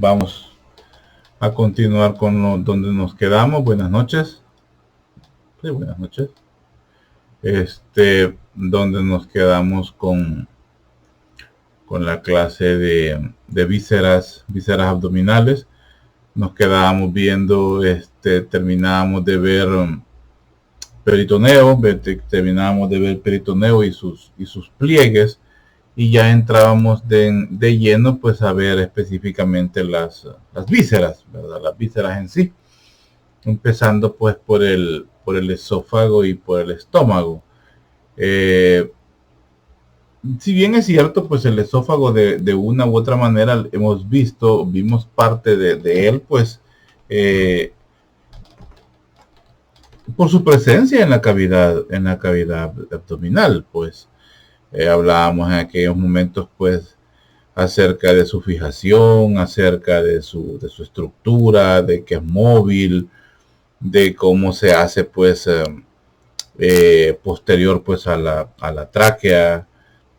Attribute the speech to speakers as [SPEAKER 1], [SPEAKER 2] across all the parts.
[SPEAKER 1] Vamos a continuar con donde nos quedamos. Buenas noches. Sí, buenas noches. Donde nos quedamos con la clase de vísceras abdominales. Nos quedábamos viendo, terminábamos de ver peritoneo, terminábamos de ver peritoneo y sus pliegues, y ya entrábamos de lleno pues a ver específicamente las vísceras, ¿verdad? Las vísceras en sí, empezando pues por el esófago y por el estómago. Si bien es cierto, pues el esófago de una u otra manera vimos parte de él, pues por su presencia en la cavidad abdominal, pues hablábamos en aquellos momentos pues acerca de su fijación, acerca de su estructura, de que es móvil, de cómo se hace pues posterior pues a la tráquea,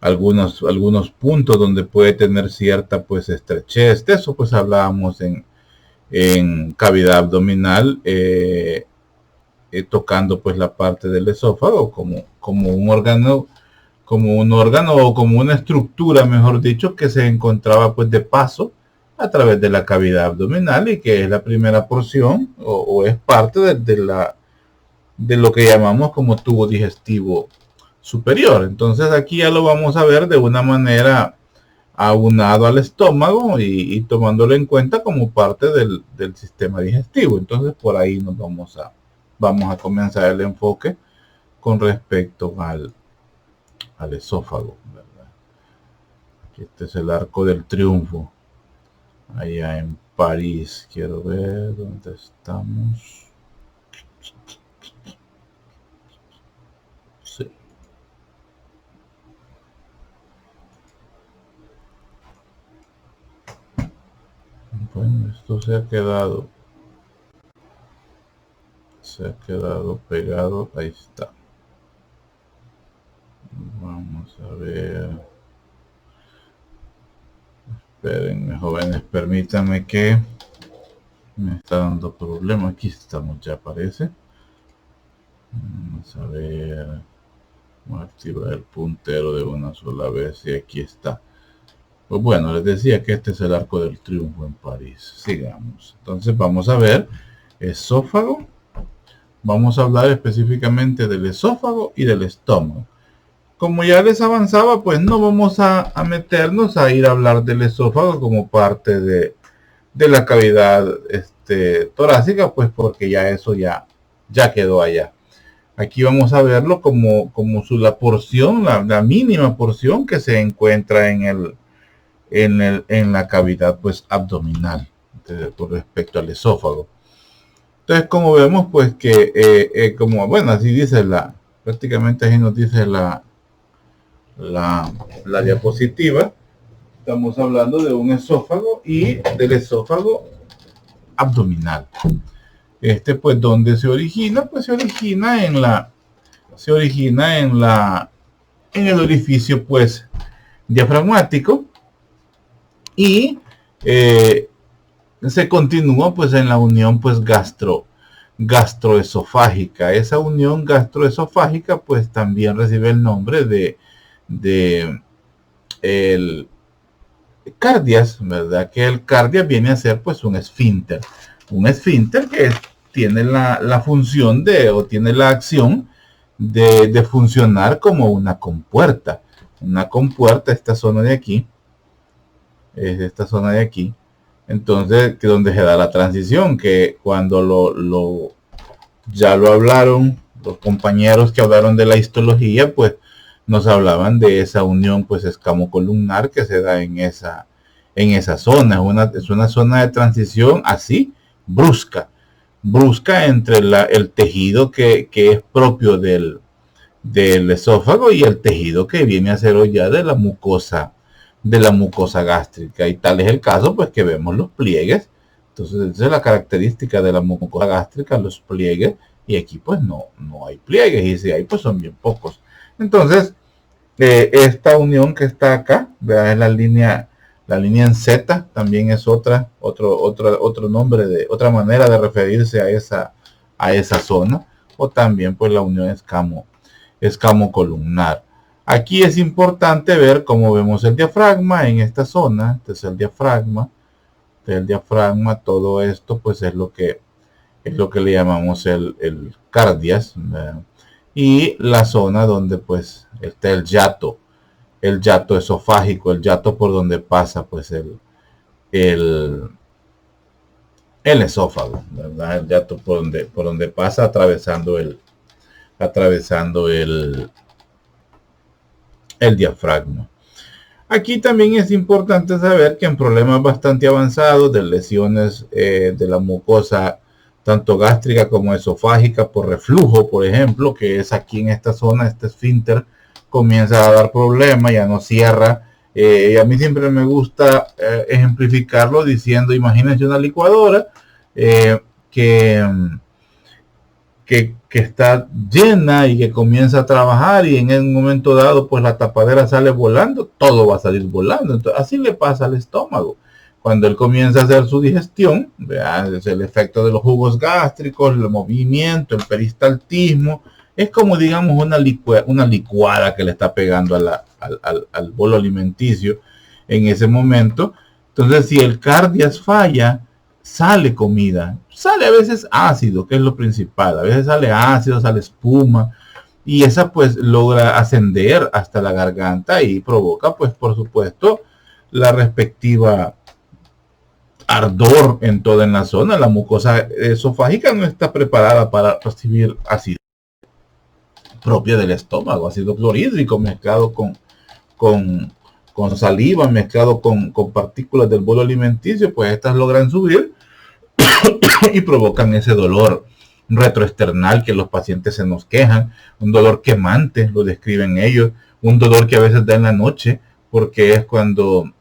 [SPEAKER 1] algunos puntos donde puede tener cierta pues estrechez. De eso pues hablábamos en cavidad abdominal, tocando pues la parte del esófago como un órgano o como una estructura, mejor dicho, que se encontraba pues de paso a través de la cavidad abdominal, y que es la primera porción o es parte de lo que llamamos como tubo digestivo superior. Entonces aquí ya lo vamos a ver de una manera aunado al estómago y tomándolo en cuenta como parte del sistema digestivo. Entonces por ahí nos vamos a comenzar el enfoque con respecto al esófago, ¿verdad? Este es el Arco del Triunfo, allá en París. Quiero ver dónde estamos. Sí. Bueno, esto se ha quedado pegado. Ahí está. Vamos a ver. Espérenme, jóvenes, permítanme, que me está dando problema. Aquí estamos, ya aparece. Vamos a ver. Vamos a activar el puntero de una sola vez y aquí está. Pues bueno, les decía que este es el Arco del Triunfo en París. Sigamos. Entonces vamos a ver esófago. Vamos a hablar específicamente del esófago y del estómago. Como ya les avanzaba, pues no vamos a meternos a ir a hablar del esófago como parte de la cavidad torácica, pues porque ya eso ya quedó allá. Aquí vamos a verlo como la porción, la mínima porción que se encuentra en la cavidad pues abdominal, con respecto al esófago. Entonces, como vemos, pues que como bueno, así dice prácticamente así nos dice la diapositiva. Estamos hablando de un esófago y del esófago abdominal. Pues donde se origina, pues se origina en el orificio pues diafragmático, y se continúa pues en la unión pues gastroesofágica. Esa unión gastroesofágica pues también recibe el nombre de el cardias, ¿verdad? Que el cardias viene a ser pues un esfínter que tiene la función o tiene la acción de funcionar como una compuerta. Esta zona de aquí, es esta zona de aquí. Entonces, que donde se da la transición, que cuando ya lo hablaron los compañeros que hablaron de la histología, pues nos hablaban de esa unión pues escamocolumnar que se da en esa zona. Es una zona de transición así, brusca entre el tejido que es propio del esófago y el tejido que viene a ser ya de la mucosa gástrica. Y tal es el caso pues que vemos los pliegues. Entonces esa es la característica de la mucosa gástrica, los pliegues, y aquí pues no hay pliegues, y si hay pues son bien pocos. Entonces esta unión que está acá, vean, es la línea La línea en Z también es otro nombre, otra manera de referirse a esa zona, o también pues la unión escamocolumnar. Aquí es importante ver cómo vemos el diafragma en esta zona. Este es el diafragma. Todo esto pues es lo que le llamamos el cardias, ¿verdad? Y la zona donde pues está el yato esofágico, el yato por donde pasa pues el esófago, ¿verdad? El yato por donde pasa atravesando el diafragma. Aquí también es importante saber que en problemas bastante avanzados de lesiones de la mucosa tanto gástrica como esofágica por reflujo, por ejemplo, que es aquí en esta zona, este esfínter comienza a dar problemas, ya no cierra. Y a mí siempre me gusta ejemplificarlo diciendo, imagínense una licuadora que está llena y que comienza a trabajar, y en un momento dado pues la tapadera sale volando, todo va a salir volando. Entonces, así le pasa al estómago. Cuando él comienza a hacer su digestión, ¿verdad? Es el efecto de los jugos gástricos, el movimiento, el peristaltismo. Es como, digamos, una licuada que le está pegando al bolo alimenticio en ese momento. Entonces, si el cardias falla, sale comida. Sale a veces ácido, que es lo principal. A veces sale ácido, sale espuma. Y esa pues logra ascender hasta la garganta y provoca pues por supuesto la respectiva ardor en toda la zona. La mucosa esofágica no está preparada para recibir ácido propia del estómago, ácido clorhídrico mezclado con saliva, mezclado con partículas del bolo alimenticio, pues estas logran subir y provocan ese dolor retroesternal que los pacientes se nos quejan, un dolor quemante, lo describen ellos, un dolor que a veces da en la noche, porque es cuando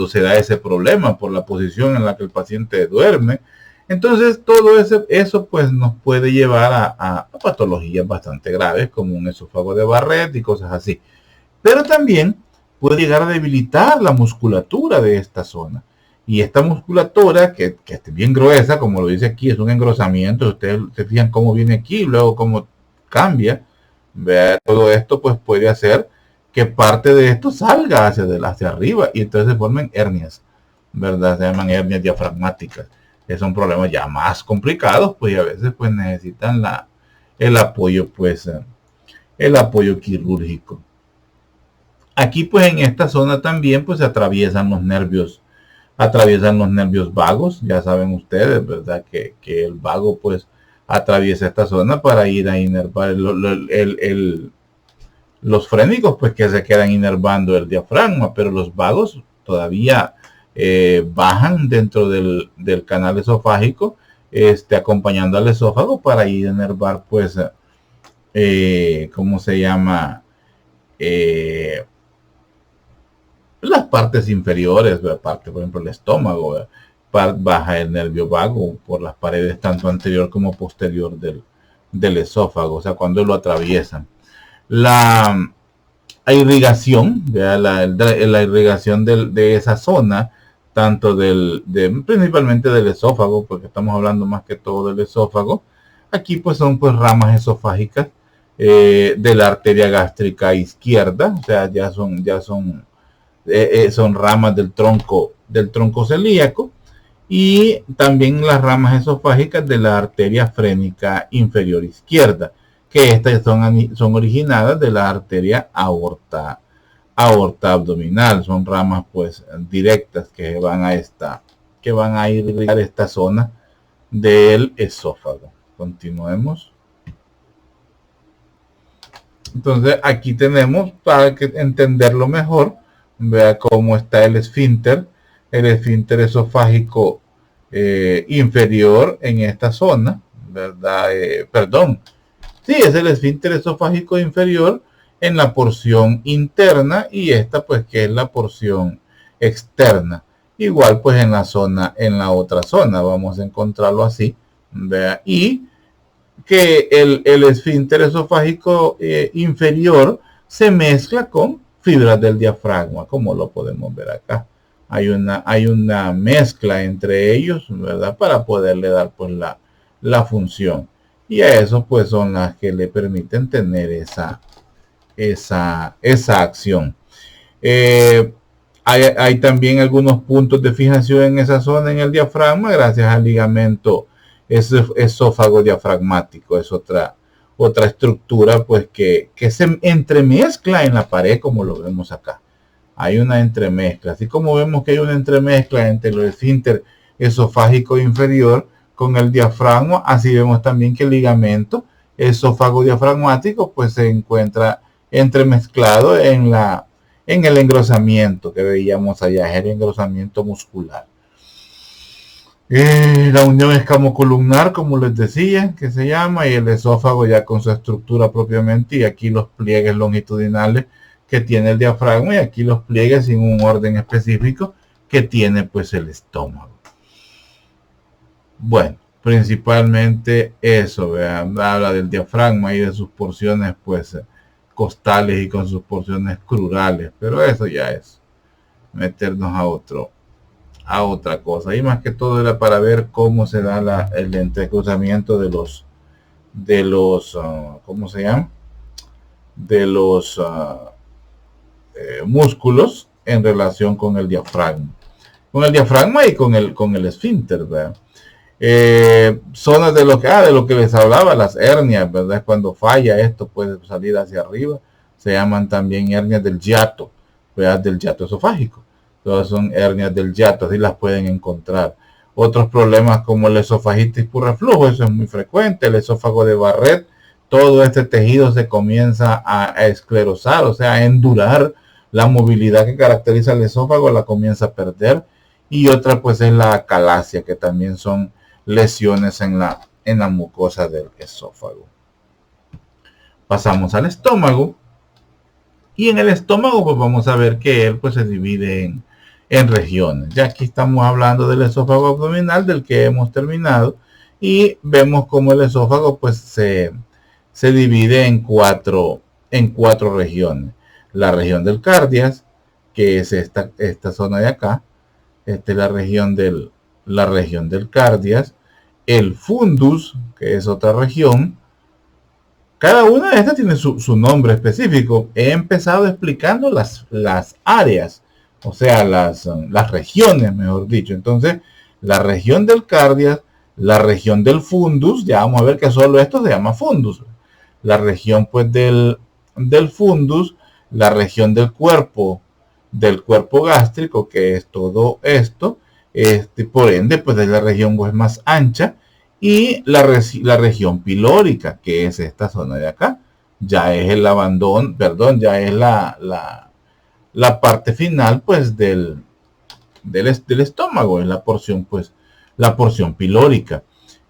[SPEAKER 1] se da ese problema por la posición en la que el paciente duerme. Entonces todo eso pues nos puede llevar a patologías bastante graves como un esófago de Barrett y cosas así. Pero también puede llegar a debilitar la musculatura de esta zona. Y esta musculatura, que es bien gruesa, como lo dice aquí, es un engrosamiento. Ustedes se fijan cómo viene aquí y luego cómo cambia. ¿Ve? Todo esto pues puede hacer que parte de esto salga hacia arriba y entonces se formen hernias, ¿verdad? Se llaman hernias diafragmáticas. Que son problemas ya más complicados, pues, y a veces pues necesitan el apoyo quirúrgico. Aquí pues en esta zona también pues se atraviesan los nervios vagos. Ya saben ustedes, ¿verdad? Que el vago pues atraviesa esta zona para ir a inervar los frénicos, pues que se quedan inervando el diafragma, pero los vagos todavía bajan dentro del canal esofágico, acompañando al esófago para ir a inervar pues ¿cómo se llama? Las partes inferiores, parte, por ejemplo, el estómago, baja el nervio vago por las paredes tanto anterior como posterior del esófago, o sea, cuando lo atraviesan. La irrigación, la irrigación de esa zona, tanto principalmente del esófago, porque estamos hablando más que todo del esófago. Aquí pues son pues ramas esofágicas de la arteria gástrica izquierda, o sea, ya son ramas del tronco celíaco, y también las ramas esofágicas de la arteria frénica inferior izquierda, que estas son originadas de la arteria aorta abdominal. Son ramas pues directas que van a irrigar esta zona del esófago. Continuemos. Entonces aquí tenemos, para que entenderlo mejor, vea cómo está el esfínter esofágico inferior en esta zona, ¿verdad? Sí, es el esfínter esofágico inferior en la porción interna, y esta pues que es la porción externa. Igual pues en la otra zona vamos a encontrarlo así, ¿vea? Y que el esfínter esofágico inferior se mezcla con fibras del diafragma, como lo podemos ver acá, hay una mezcla entre ellos, ¿verdad? Para poderle dar pues la función. Y a eso pues son las que le permiten tener esa acción. Hay también algunos puntos de fijación en esa zona en el diafragma gracias al ligamento esófago diafragmático. Es otra estructura pues que se entremezcla en la pared como lo vemos acá. Hay una entremezcla. Así como vemos que hay una entremezcla entre el esfínter esofágico inferior con el diafragma, así vemos también que el ligamento esófago diafragmático pues se encuentra entremezclado en el engrosamiento que veíamos allá, el engrosamiento muscular. La unión escamocolumnar, como les decía, que se llama, y el esófago ya con su estructura propiamente, y aquí los pliegues longitudinales que tiene el diafragma, y aquí los pliegues sin un orden específico que tiene pues el estómago. Bueno, principalmente eso, vean, habla del diafragma y de sus porciones pues costales y con sus porciones crurales, pero eso ya es meternos a otra cosa, y más que todo era para ver cómo se da el entrecruzamiento de los ¿cómo se llama? De los músculos en relación con el diafragma y con el esfínter, ¿verdad? Zonas de lo que les hablaba, las hernias, ¿verdad? Cuando falla esto puede salir hacia arriba, se llaman también hernias del hiato, ¿verdad? Del hiato esofágico. Todas son hernias del hiato, así las pueden encontrar. Otros problemas como la esofagitis por reflujo, eso es muy frecuente, el esófago de Barrett, todo este tejido se comienza a esclerosar, o sea, a endurar. La movilidad que caracteriza el esófago la comienza a perder. Y otra pues es la acalasia, que también son lesiones en la mucosa del esófago. Pasamos al estómago, y en el estómago pues vamos a ver que él pues se divide en regiones. Ya aquí estamos hablando del esófago abdominal, del que hemos terminado, y vemos como el esófago pues se divide en cuatro regiones. La región del cardias, que es esta zona de acá. Esta es la región del cardias. El fundus, que es otra región. Cada una de estas tiene su nombre específico. He empezado explicando las áreas, o sea, las regiones, mejor dicho. Entonces, la región del cardias, la región del fundus, ya vamos a ver que solo esto se llama fundus. La región pues del fundus, la región del cuerpo gástrico, que es todo esto, por ende pues es la región pues más ancha, y la región pilórica, que es esta zona de acá, ya es el abandono, perdón, ya es la parte final pues del estómago, es la porción pilórica,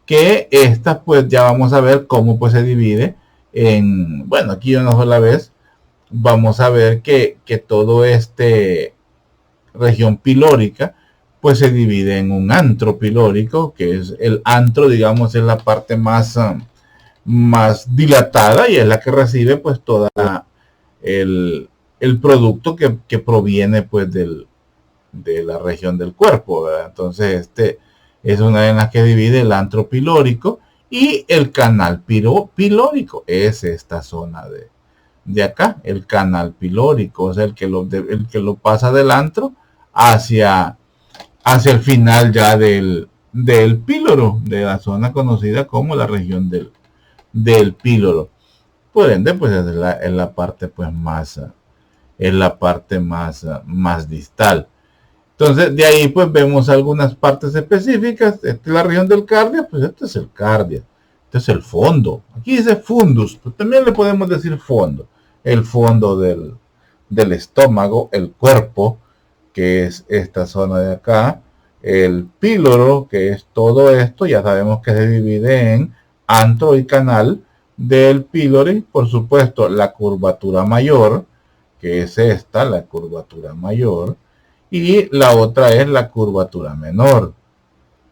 [SPEAKER 1] que esta pues ya vamos a ver cómo pues se divide en, bueno, aquí una sola vez vamos a ver que todo región pilórica pues se divide en un antro pilórico, que es el antro, digamos, es la parte más dilatada y es la que recibe pues toda el producto que proviene pues de la región del cuerpo, ¿verdad? Entonces es una de las que divide el antro pilórico, y el canal pilórico es esta zona de acá, el canal pilórico, o sea, el que lo pasa del antro hacia el final ya del píloro, de la zona conocida como la región del píloro. Por ende, pues es la parte pues más distal. Entonces, de ahí pues vemos algunas partes específicas. Esta es la región del cardio, pues este es el cardio. Este es el fondo. Aquí dice fundus, pues también le podemos decir fondo. El fondo del estómago, el cuerpo, que es esta zona de acá. El píloro, que es todo esto. Ya sabemos que se divide en antro y canal del píloro. Por supuesto, la curvatura mayor, que es esta, la curvatura mayor. Y la otra es la curvatura menor.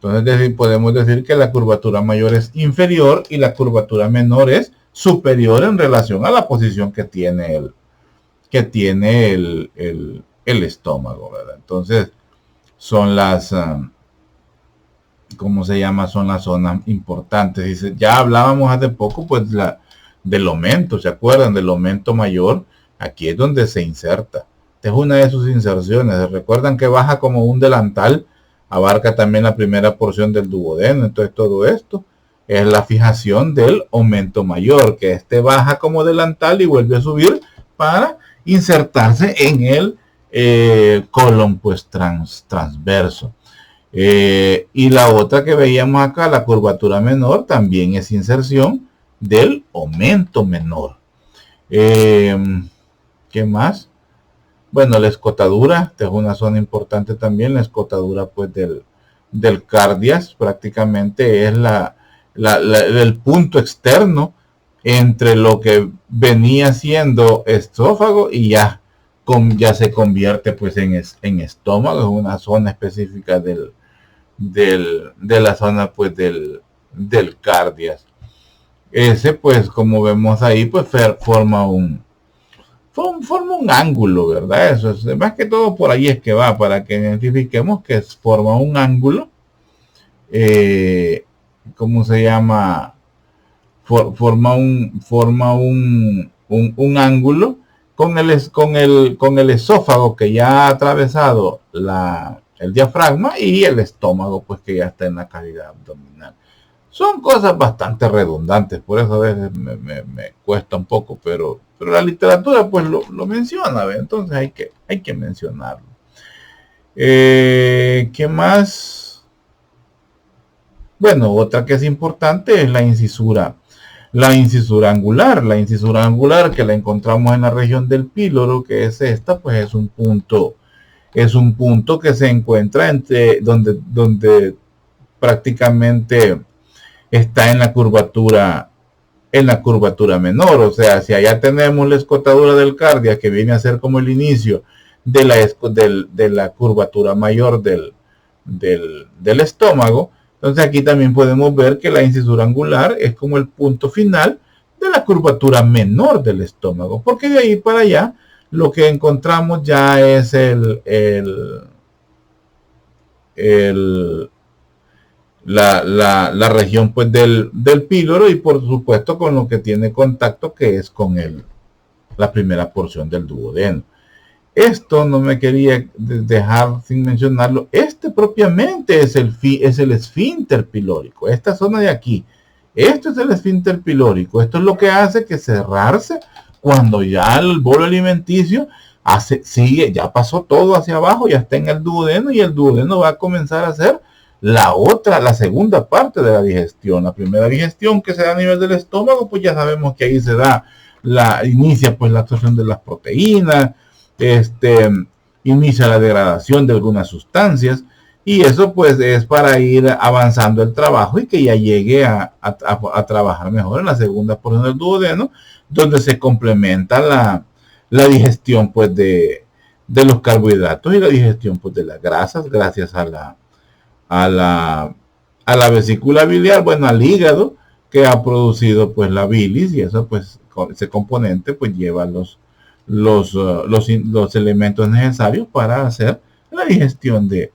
[SPEAKER 1] Entonces podemos decir que la curvatura mayor es inferior y la curvatura menor es superior en relación a la posición que tiene el estómago, ¿verdad? Entonces, son las, ¿cómo se llama? Son las zonas importantes. Dice, ya hablábamos hace poco, pues, del aumento, ¿se acuerdan? Del aumento mayor. Aquí es donde se inserta. Esta es una de sus inserciones. Recuerdan que baja como un delantal, abarca también la primera porción del duodeno. Entonces todo esto es la fijación del aumento mayor, que este baja como delantal y vuelve a subir para insertarse en el colon pues transverso. Y la otra que veíamos acá, la curvatura menor, también es inserción del aumento menor. ¿Qué más? Bueno, la escotadura, esta es una zona importante también, la escotadura pues del cardias, prácticamente es el punto externo entre lo que venía siendo esófago y ya se convierte pues en estómago, es una zona específica de la zona pues del cardias. Ese pues como vemos ahí pues forma un ángulo, ¿verdad? Eso es más que todo por ahí es que va, para que identifiquemos que forma un ángulo. ¿Cómo se llama? Forma un ángulo con el esófago que ya ha atravesado el diafragma y el estómago pues que ya está en la cavidad abdominal. Son cosas bastante redundantes, por eso a veces me cuesta un poco, pero la literatura pues lo menciona, ¿ve? Entonces hay que mencionarlo. ¿Qué más? Bueno, otra que es importante es la incisura angular. La incisura angular que la encontramos en la región del píloro, que es esta, pues es un punto que se encuentra entre donde prácticamente está en la curvatura menor. O sea, si allá tenemos la escotadura del cardia, que viene a ser como el inicio de la curvatura mayor del estómago, entonces aquí también podemos ver que la incisura angular es como el punto final de la curvatura menor del estómago, porque de ahí para allá lo que encontramos ya es la región pues del píloro, y por supuesto con lo que tiene contacto, que es con la primera porción del duodeno. Esto no me quería dejar sin mencionarlo. Este propiamente es el esfínter pilórico. Esta zona de aquí. Esto es el esfínter pilórico. Esto es lo que hace que cerrarse cuando ya el bolo alimenticio ya pasó todo hacia abajo, ya está en el duodeno, y el duodeno va a comenzar a hacer la segunda parte de la digestión. La primera digestión que se da a nivel del estómago, pues ya sabemos que ahí inicia pues la absorción de las proteínas, inicia la degradación de algunas sustancias, y eso pues es para ir avanzando el trabajo y que ya llegue a trabajar mejor en la segunda porción del duodeno, donde se complementa la digestión pues de los carbohidratos y la digestión pues de las grasas, gracias a la vesícula biliar, bueno, al hígado, que ha producido pues la bilis, y eso pues ese componente pues lleva los elementos necesarios para hacer la digestión de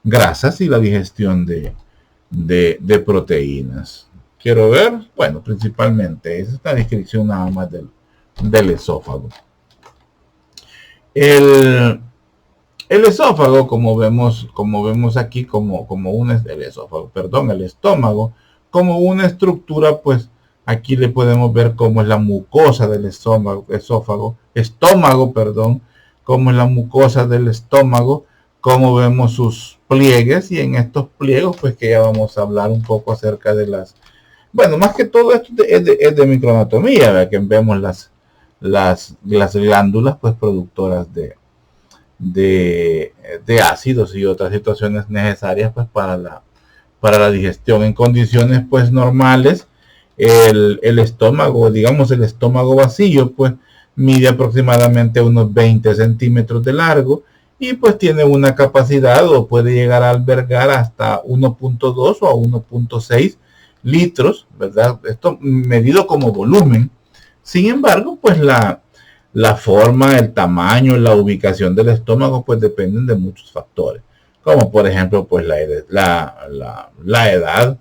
[SPEAKER 1] grasas y la digestión de proteínas. Quiero ver, bueno, principalmente esa es la descripción nada más del esófago. El esófago, como vemos aquí, el estómago, como una estructura, pues aquí le podemos ver cómo es la mucosa del estómago, cómo es la mucosa del estómago, cómo vemos sus pliegues, y en estos pliegos, pues que ya vamos a hablar un poco acerca de bueno, más que todo esto es de microanatomía, ¿verdad? Que vemos las glándulas, pues productoras de ácidos y otras situaciones necesarias pues para la digestión. En condiciones pues normales, el estómago, digamos el estómago vacío, pues mide aproximadamente unos 20 centímetros de largo, y pues tiene una capacidad, o puede llegar a albergar hasta 1.2 o a 1.6 litros, ¿verdad? Esto medido como volumen. Sin embargo, pues la forma, el tamaño, la ubicación del estómago pues dependen de muchos factores. como por ejemplo pues la edad.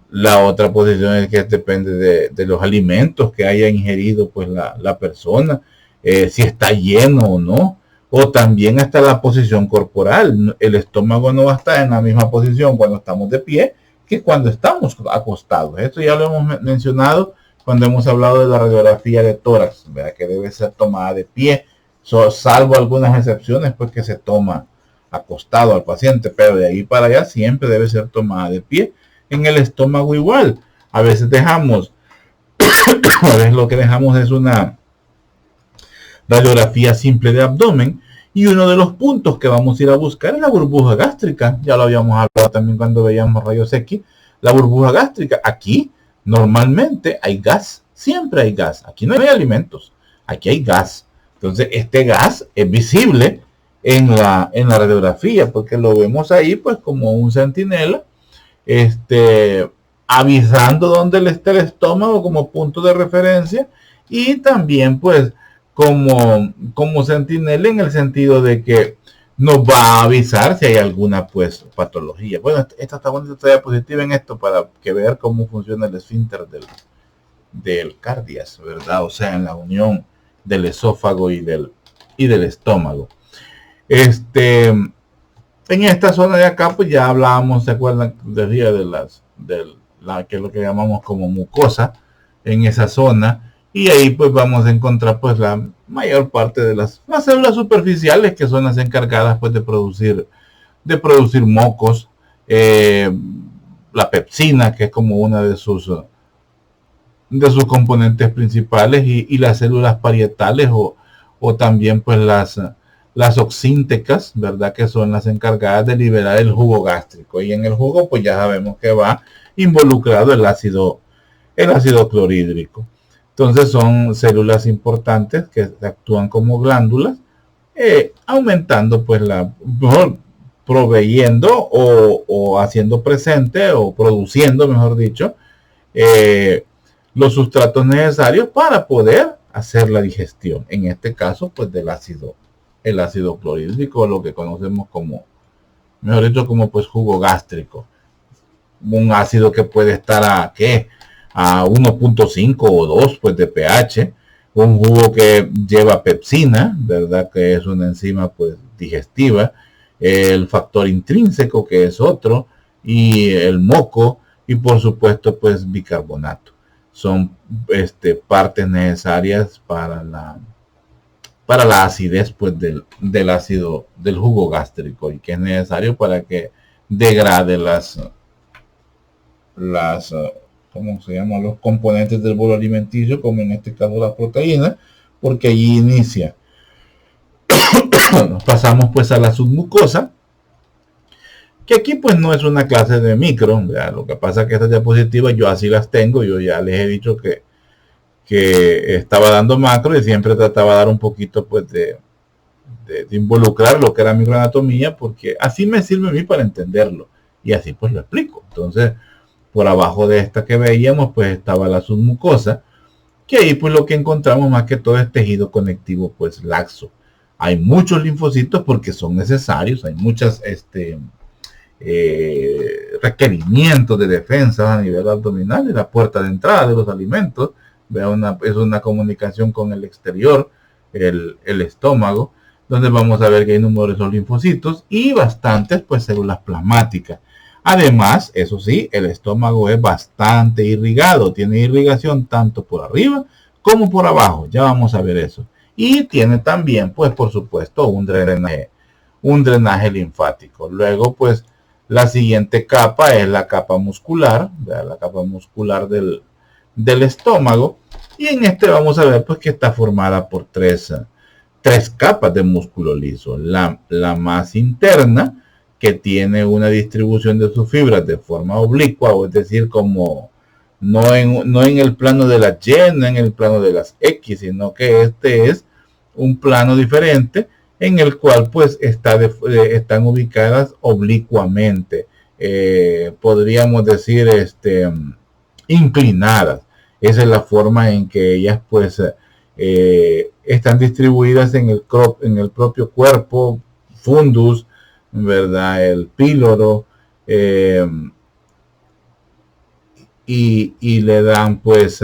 [SPEAKER 1] La otra posición es que depende de los alimentos que haya ingerido pues la persona, si está lleno o no, o también hasta la posición corporal. El estómago no va a estar en la misma posición cuando estamos de pie que cuando estamos acostados. Esto ya lo hemos mencionado cuando hemos hablado de la radiografía de tórax, ¿verdad? Que debe ser tomada de pie, salvo algunas excepciones, pues que se toma acostado al paciente, pero de ahí para allá siempre debe ser tomada de pie. En el estómago igual, a veces dejamos, a veces lo que dejamos es una radiografía simple de abdomen, y uno de los puntos que vamos a ir a buscar es la burbuja gástrica. Ya lo habíamos hablado también cuando veíamos rayos X. La burbuja gástrica, aquí normalmente hay gas, siempre hay gas. Aquí no hay alimentos, aquí hay gas. Entonces este gas es visible en la radiografía, porque lo vemos ahí pues como un centinela, avisando dónde está el estómago como punto de referencia, y también pues como centinela en el sentido de que nos va a avisar si hay alguna pues patología. Bueno, esta está bonita, estoy positiva en esto para que vean cómo funciona el esfínter del cardias, ¿verdad? O sea, en la unión del esófago y del estómago. En esta zona de acá pues ya hablábamos, ¿se acuerdan? Decía que es lo que llamamos como mucosa en esa zona. Y ahí pues vamos a encontrar pues la mayor parte de las células superficiales, que son las encargadas pues de producir mocos, la pepsina, que es como una de sus componentes principales, y las células parietales o también pues las oxíntecas, ¿verdad? Que son las encargadas de liberar el jugo gástrico, y en el jugo pues ya sabemos que va involucrado el ácido clorhídrico. Entonces son células importantes que actúan como glándulas, aumentando pues proveyendo o haciendo presente o produciendo, mejor dicho, los sustratos necesarios para poder hacer la digestión. En este caso pues el ácido clorhídrico, lo que conocemos como, mejor dicho, como pues jugo gástrico. Un ácido que puede estar a 1.5 o 2 pues de pH, un jugo que lleva pepsina, ¿verdad? Que es una enzima pues digestiva, el factor intrínseco, que es otro, y el moco, y por supuesto pues bicarbonato. Son partes necesarias para la acidez pues del ácido del jugo gástrico, y que es necesario para que degrade ¿cómo se llama? Los componentes del bolo alimenticio, como en este caso la proteína, porque allí inicia. Nos pasamos pues a la submucosa, que aquí pues no es una clase de micro, ¿verdad? Lo que pasa es que estas diapositivas yo así las tengo. Yo ya les he dicho que estaba dando macro, y siempre trataba de dar un poquito pues de involucrar lo que era microanatomía, porque así me sirve a mí para entenderlo, y así pues lo explico. Entonces, por abajo de esta que veíamos pues estaba la submucosa, que ahí pues lo que encontramos más que todo es tejido conectivo pues laxo. Hay muchos linfocitos porque son necesarios, hay muchas requerimientos de defensa a nivel abdominal, y la puerta de entrada de los alimentos, es una comunicación con el exterior, el estómago, donde vamos a ver que hay numerosos linfocitos y bastantes pues células plasmáticas. Además, eso sí, el estómago es bastante irrigado, tiene irrigación tanto por arriba como por abajo, ya vamos a ver eso. Y tiene también, pues por supuesto, un drenaje linfático. Luego, pues, la siguiente capa es la capa muscular, la capa muscular del estómago. Y en vamos a ver pues que está formada por tres capas de músculo liso. La más interna, que tiene una distribución de sus fibras de forma oblicua, o es decir, como no en el plano de las Y, no en el plano de las X, sino que es un plano diferente, en el cual pues están ubicadas oblicuamente, podríamos decir inclinadas. Esa es la forma en que ellas pues están distribuidas en el propio cuerpo, fundus, ¿verdad? El píloro, eh, y le dan pues,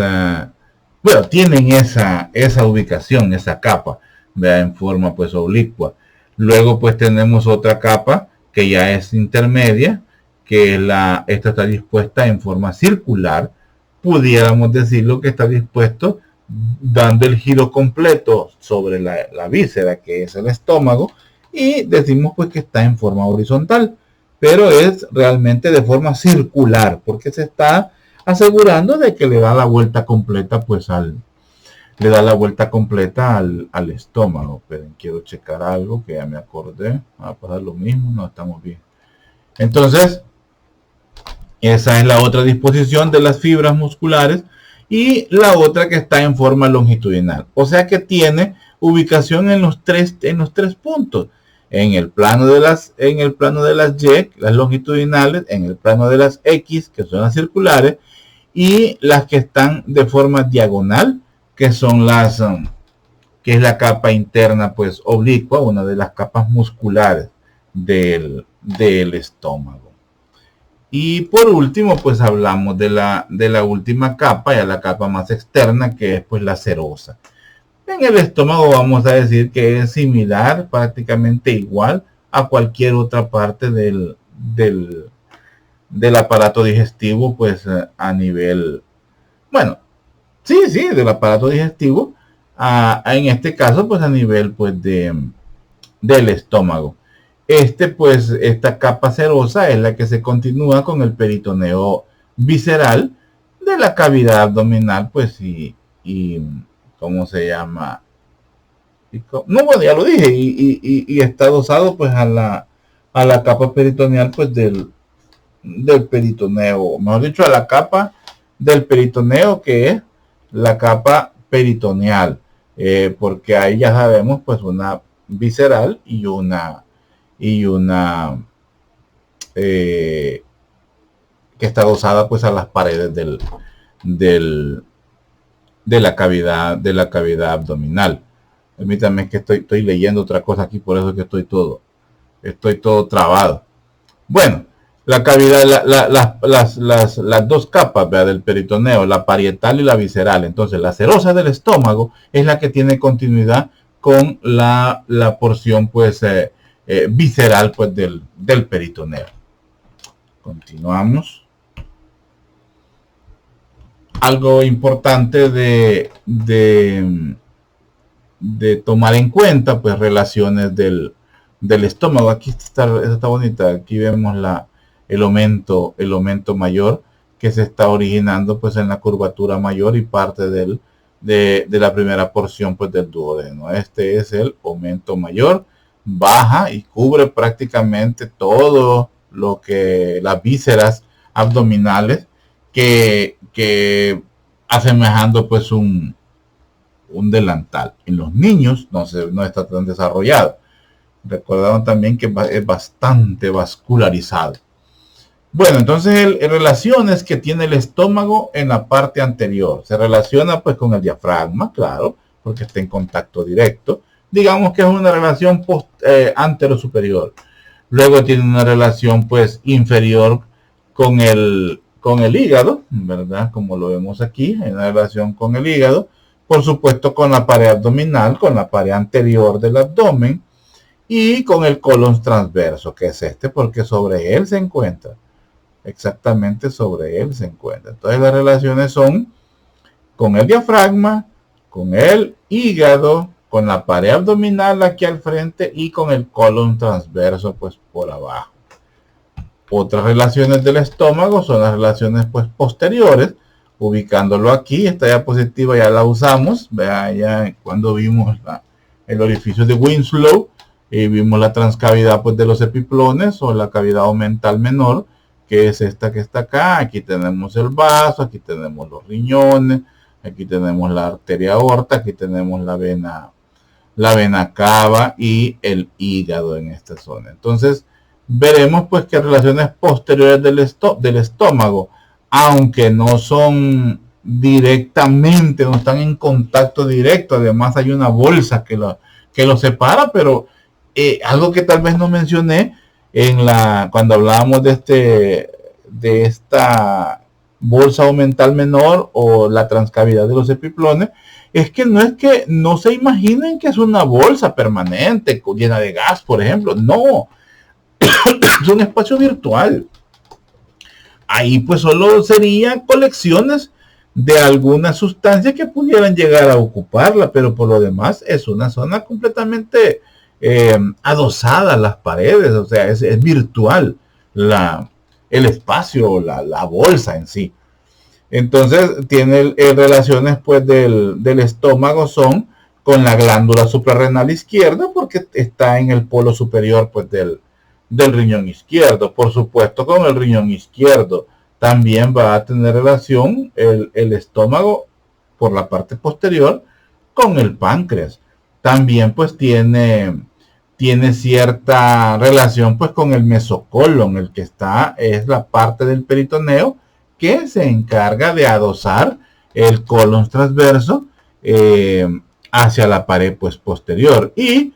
[SPEAKER 1] bueno, tienen esa ubicación, esa capa, ¿verdad? En forma pues oblicua. Luego pues tenemos otra capa que ya es intermedia, que esta está dispuesta en forma circular, pudiéramos decirlo que está dispuesto dando el giro completo sobre la víscera, que es el estómago, y decimos pues que está en forma horizontal, pero es realmente de forma circular, porque se está asegurando de que le da la vuelta completa pues le da la vuelta completa al estómago. Pero quiero checar algo que ya me acordé. Va a pasar lo mismo, no estamos bien. Entonces, esa es la otra disposición de las fibras musculares, y la otra que está en forma longitudinal. O sea que tiene ubicación en los tres puntos. En el plano de las Y, las longitudinales, en el plano de las X, que son las circulares, y las que están de forma diagonal, que son que es la capa interna pues oblicua, una de las capas musculares del estómago. Y por último pues hablamos de la última capa, ya la capa más externa, que es pues la serosa. En el estómago vamos a decir que es similar, prácticamente igual a cualquier otra parte del aparato digestivo, pues a nivel, bueno, sí, del aparato digestivo, en este caso pues a nivel pues del estómago. Pues esta capa serosa es la que se continúa con el peritoneo visceral de la cavidad abdominal, pues y ¿cómo se llama? No, bueno, ya lo dije, y está adosado pues a la capa peritoneal pues del peritoneo, mejor dicho, a la capa del peritoneo, que es la capa peritoneal, porque ahí ya sabemos pues una visceral y una que está adosada pues a las paredes del de la cavidad abdominal. Permítanme que estoy leyendo otra cosa aquí, por eso es que estoy todo trabado. Bueno, la cavidad, las dos capas, ¿verdad?, del peritoneo, la parietal y la visceral. Entonces, la serosa del estómago es la que tiene continuidad con la porción pues visceral pues del peritoneo. Continuamos. Algo importante de tomar en cuenta, pues relaciones del estómago. Aquí está bonita. Aquí vemos el aumento mayor que se está originando pues en la curvatura mayor y parte de la primera porción pues del duodeno. Este es el aumento mayor, baja y cubre prácticamente todo lo que las vísceras abdominales, que asemejando pues un delantal. En los niños no está tan desarrollado. Recordaron también que es bastante vascularizado. Bueno, entonces relaciones que tiene el estómago en la parte anterior. Se relaciona pues con el diafragma, claro, porque está en contacto directo. Digamos que es una relación antero-superior. Luego tiene una relación pues inferior con el hígado, ¿verdad? Como lo vemos aquí, hay una relación con el hígado. Por supuesto con la pared abdominal, con la pared anterior del abdomen, y con el colon transverso, que es porque sobre él se encuentra. Exactamente sobre él se encuentra. Entonces las relaciones son con el diafragma, con el hígado, con la pared abdominal aquí al frente y con el colon transverso pues por abajo. Otras relaciones del estómago son las relaciones pues posteriores, ubicándolo aquí. Esta diapositiva ya la usamos, vean, ya cuando vimos el orificio de Winslow, y vimos la transcavidad pues de los epiplones, o la cavidad omental menor, que es esta que está acá. Aquí tenemos el vaso, aquí tenemos los riñones, aquí tenemos la arteria aorta, aquí tenemos la vena cava y el hígado en esta zona. Entonces veremos pues que relaciones posteriores del estómago, aunque no son directamente, no están en contacto directo, además hay una bolsa que lo separa, pero algo que tal vez no mencioné cuando hablábamos de esta bolsa aumental menor o la transcavidad de los epiplones, es que no se imaginen que es una bolsa permanente llena de gas, por ejemplo. No, es un espacio virtual. Ahí pues solo serían colecciones de alguna sustancia que pudieran llegar a ocuparla, pero por lo demás es una zona completamente adosada a las paredes, o sea, es virtual el espacio, la bolsa en sí. Entonces tiene relaciones pues del estómago son con la glándula suprarrenal izquierda, porque está en el polo superior pues del riñón izquierdo. Por supuesto, con el riñón izquierdo también va a tener relación el estómago por la parte posterior con el páncreas. También pues tiene cierta relación pues con el mesocolon, el que es la parte del peritoneo que se encarga de adosar el colon transverso hacia la pared pues posterior, y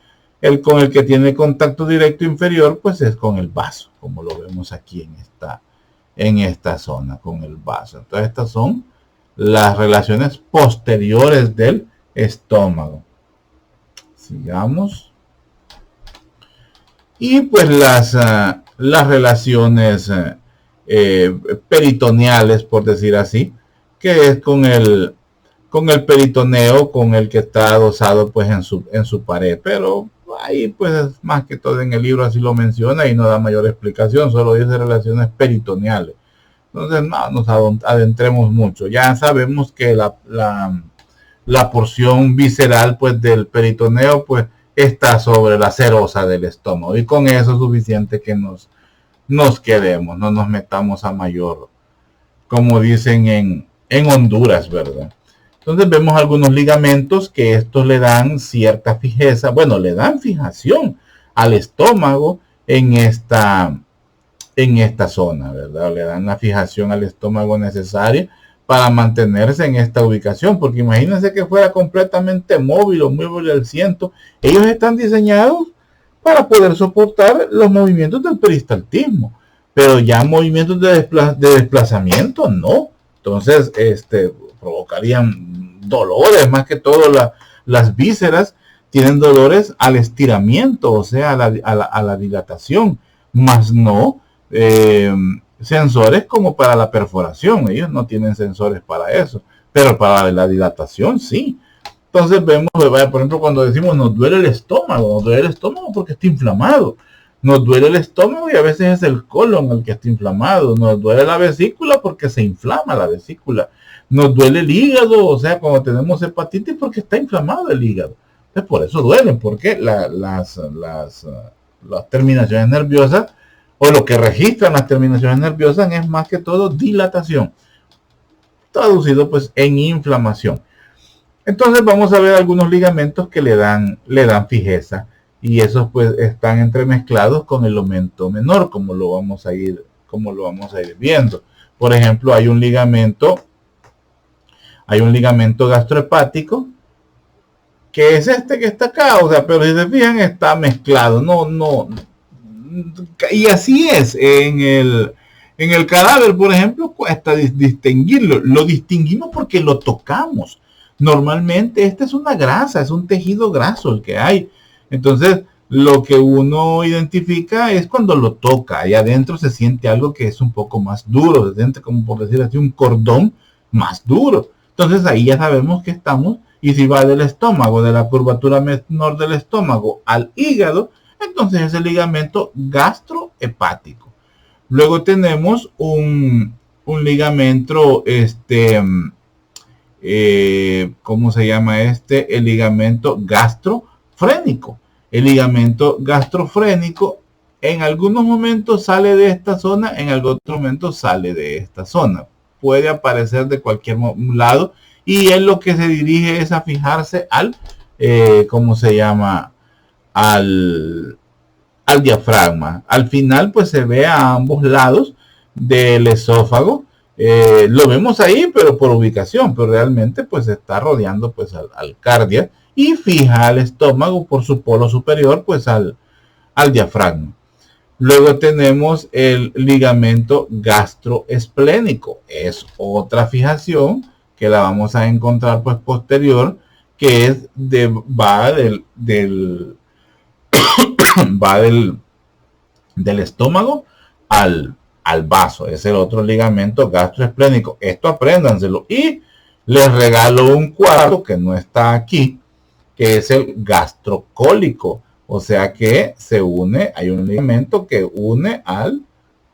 [SPEAKER 1] con el que tiene contacto directo inferior pues es con el vaso, como lo vemos aquí en esta zona, con el vaso. Entonces estas son las relaciones posteriores del estómago. Sigamos. Y pues las relaciones peritoneales, por decir así, que es con el peritoneo, con el que está adosado pues en su pared. Pero ahí pues más que todo en el libro así lo menciona y no da mayor explicación, solo dice relaciones peritoneales. Entonces no nos adentremos mucho. Ya sabemos que la porción visceral pues del peritoneo pues está sobre la serosa del estómago, y con eso es suficiente que nos quedemos, no nos metamos a mayor, como dicen en Honduras, ¿verdad? Entonces vemos algunos ligamentos que estos le dan cierta fijeza, bueno, le dan fijación al estómago en esta zona, ¿verdad? Le dan la fijación al estómago necesaria para mantenerse en esta ubicación, porque imagínense que fuera completamente móvil o móvil al ciento. Ellos están diseñados para poder soportar los movimientos del peristaltismo, pero ya movimientos de desplazamiento no. Entonces provocarían dolores, más que todo las vísceras tienen dolores al estiramiento, o sea, a la dilatación, más no sensores como para la perforación. Ellos no tienen sensores para eso, pero para la dilatación sí. Entonces vemos, por ejemplo, cuando decimos nos duele el estómago porque está inflamado. Nos duele el estómago y a veces es el colon el que está inflamado. Nos duele la vesícula porque se inflama la vesícula. Nos duele el hígado, o sea, cuando tenemos hepatitis, porque está inflamado el hígado. Entonces por eso duelen, porque las terminaciones nerviosas, o lo que registran las terminaciones nerviosas, es más que todo dilatación, traducido pues en inflamación. Entonces vamos a ver algunos ligamentos que le dan fijeza, y esos pues están entremezclados con el aumento menor, como lo vamos a ir viendo. Por ejemplo, hay un ligamento gastrohepático, que es este que está acá, o sea, pero si se fijan está mezclado, no, y así es en el cadáver, por ejemplo, cuesta distinguirlo. Lo distinguimos porque lo tocamos. Normalmente esta es una grasa, es un tejido graso el que hay. Entonces lo que uno identifica es cuando lo toca, y adentro se siente algo que es un poco más duro, se siente como, por decir así, un cordón más duro. Entonces ahí ya sabemos que estamos, y si va del estómago, de la curvatura menor del estómago al hígado, entonces es el ligamento gastrohepático. Luego tenemos un ligamento, ¿cómo se llama este? El ligamento gastrofrénico. El ligamento gastrofrénico en algunos momentos sale de esta zona, en algunos momentos sale de esta zona. Puede aparecer de cualquier lado, y es lo que se dirige es a fijarse ¿cómo se llama? Al diafragma. Al final pues se ve a ambos lados del esófago. Lo vemos ahí, pero por ubicación, pero realmente pues está rodeando pues al cardia, y fija al estómago por su polo superior pues al diafragma. Luego tenemos el ligamento gastroesplénico. Es otra fijación que la vamos a encontrar pues posterior, que es va va del estómago al vaso. Es el otro ligamento gastroesplénico. Esto apréndanselo. Y les regalo un cuarto que no está aquí, que es el gastrocólico. O sea que se une, hay un ligamento que une al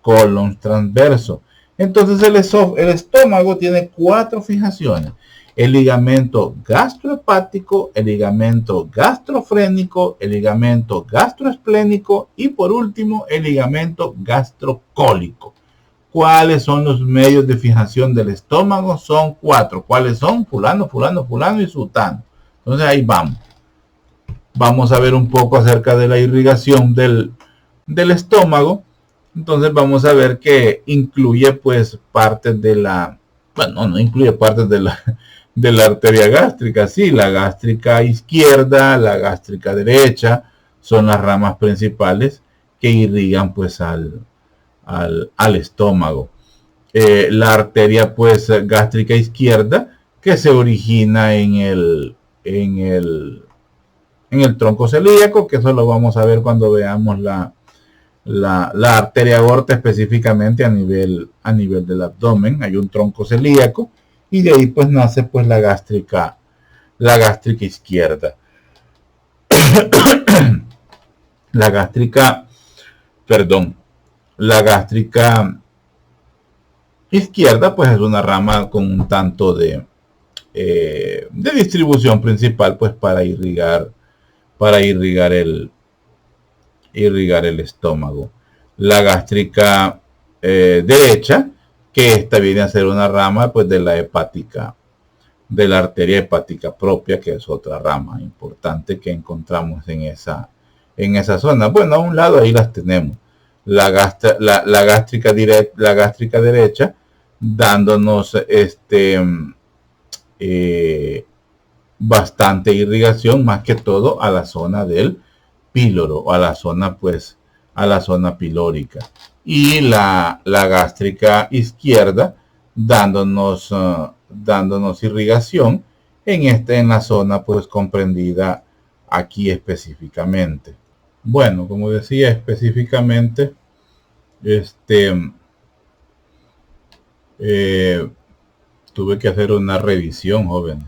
[SPEAKER 1] colon transverso. Entonces el estómago tiene 4 fijaciones: el ligamento gastrohepático, el ligamento gastrofrénico, el ligamento gastroesplénico y por último el ligamento gastrocólico. ¿Cuáles son los medios de fijación del estómago? Son 4. ¿Cuáles son? Fulano, fulano, fulano y sultano. Entonces ahí vamos. Vamos a ver un poco acerca de la irrigación del estómago. Entonces vamos a ver que incluye pues partes de la, bueno, no incluye partes de la arteria gástrica. Sí, la gástrica izquierda, la gástrica derecha son las ramas principales que irrigan pues al estómago. La arteria pues gástrica izquierda, que se origina en el tronco celíaco, que eso lo vamos a ver cuando veamos la arteria aorta específicamente a nivel del abdomen. Hay un tronco celíaco y de ahí pues nace pues la gástrica izquierda. La gástrica izquierda pues es una rama con un tanto de distribución principal pues para irrigar el estómago. La gástrica derecha, que esta viene a ser una rama pues de la hepática, de la arteria hepática propia, que es otra rama importante que encontramos en esa zona. Bueno, a un lado ahí las tenemos. La gástrica derecha, dándonos bastante irrigación, más que todo a la zona del píloro, o a la zona pilórica. Y la gástrica izquierda dándonos irrigación en la zona pues comprendida aquí específicamente. Bueno, como decía específicamente, tuve que hacer una revisión, jóvenes.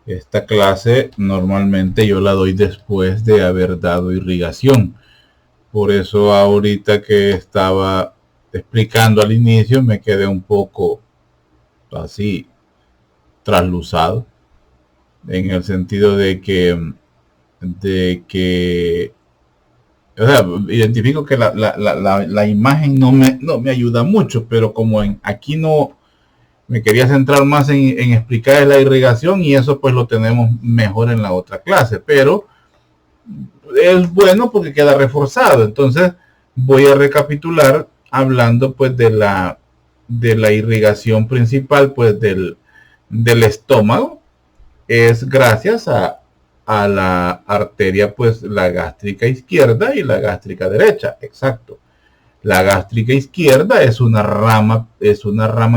[SPEAKER 1] Esta clase normalmente yo la doy después de haber dado irrigación. Por eso ahorita que estaba explicando al inicio me quedé un poco así trasluzado, en el sentido de que o sea, identifico que la imagen no me ayuda mucho, pero como aquí no me quería centrar más en explicar la irrigación, y eso pues lo tenemos mejor en la otra clase, pero es bueno porque queda reforzado. Entonces voy a recapitular hablando pues de la irrigación principal pues del estómago. Es gracias a la arteria pues la gástrica izquierda y la gástrica derecha. Exacto. La gástrica izquierda es una rama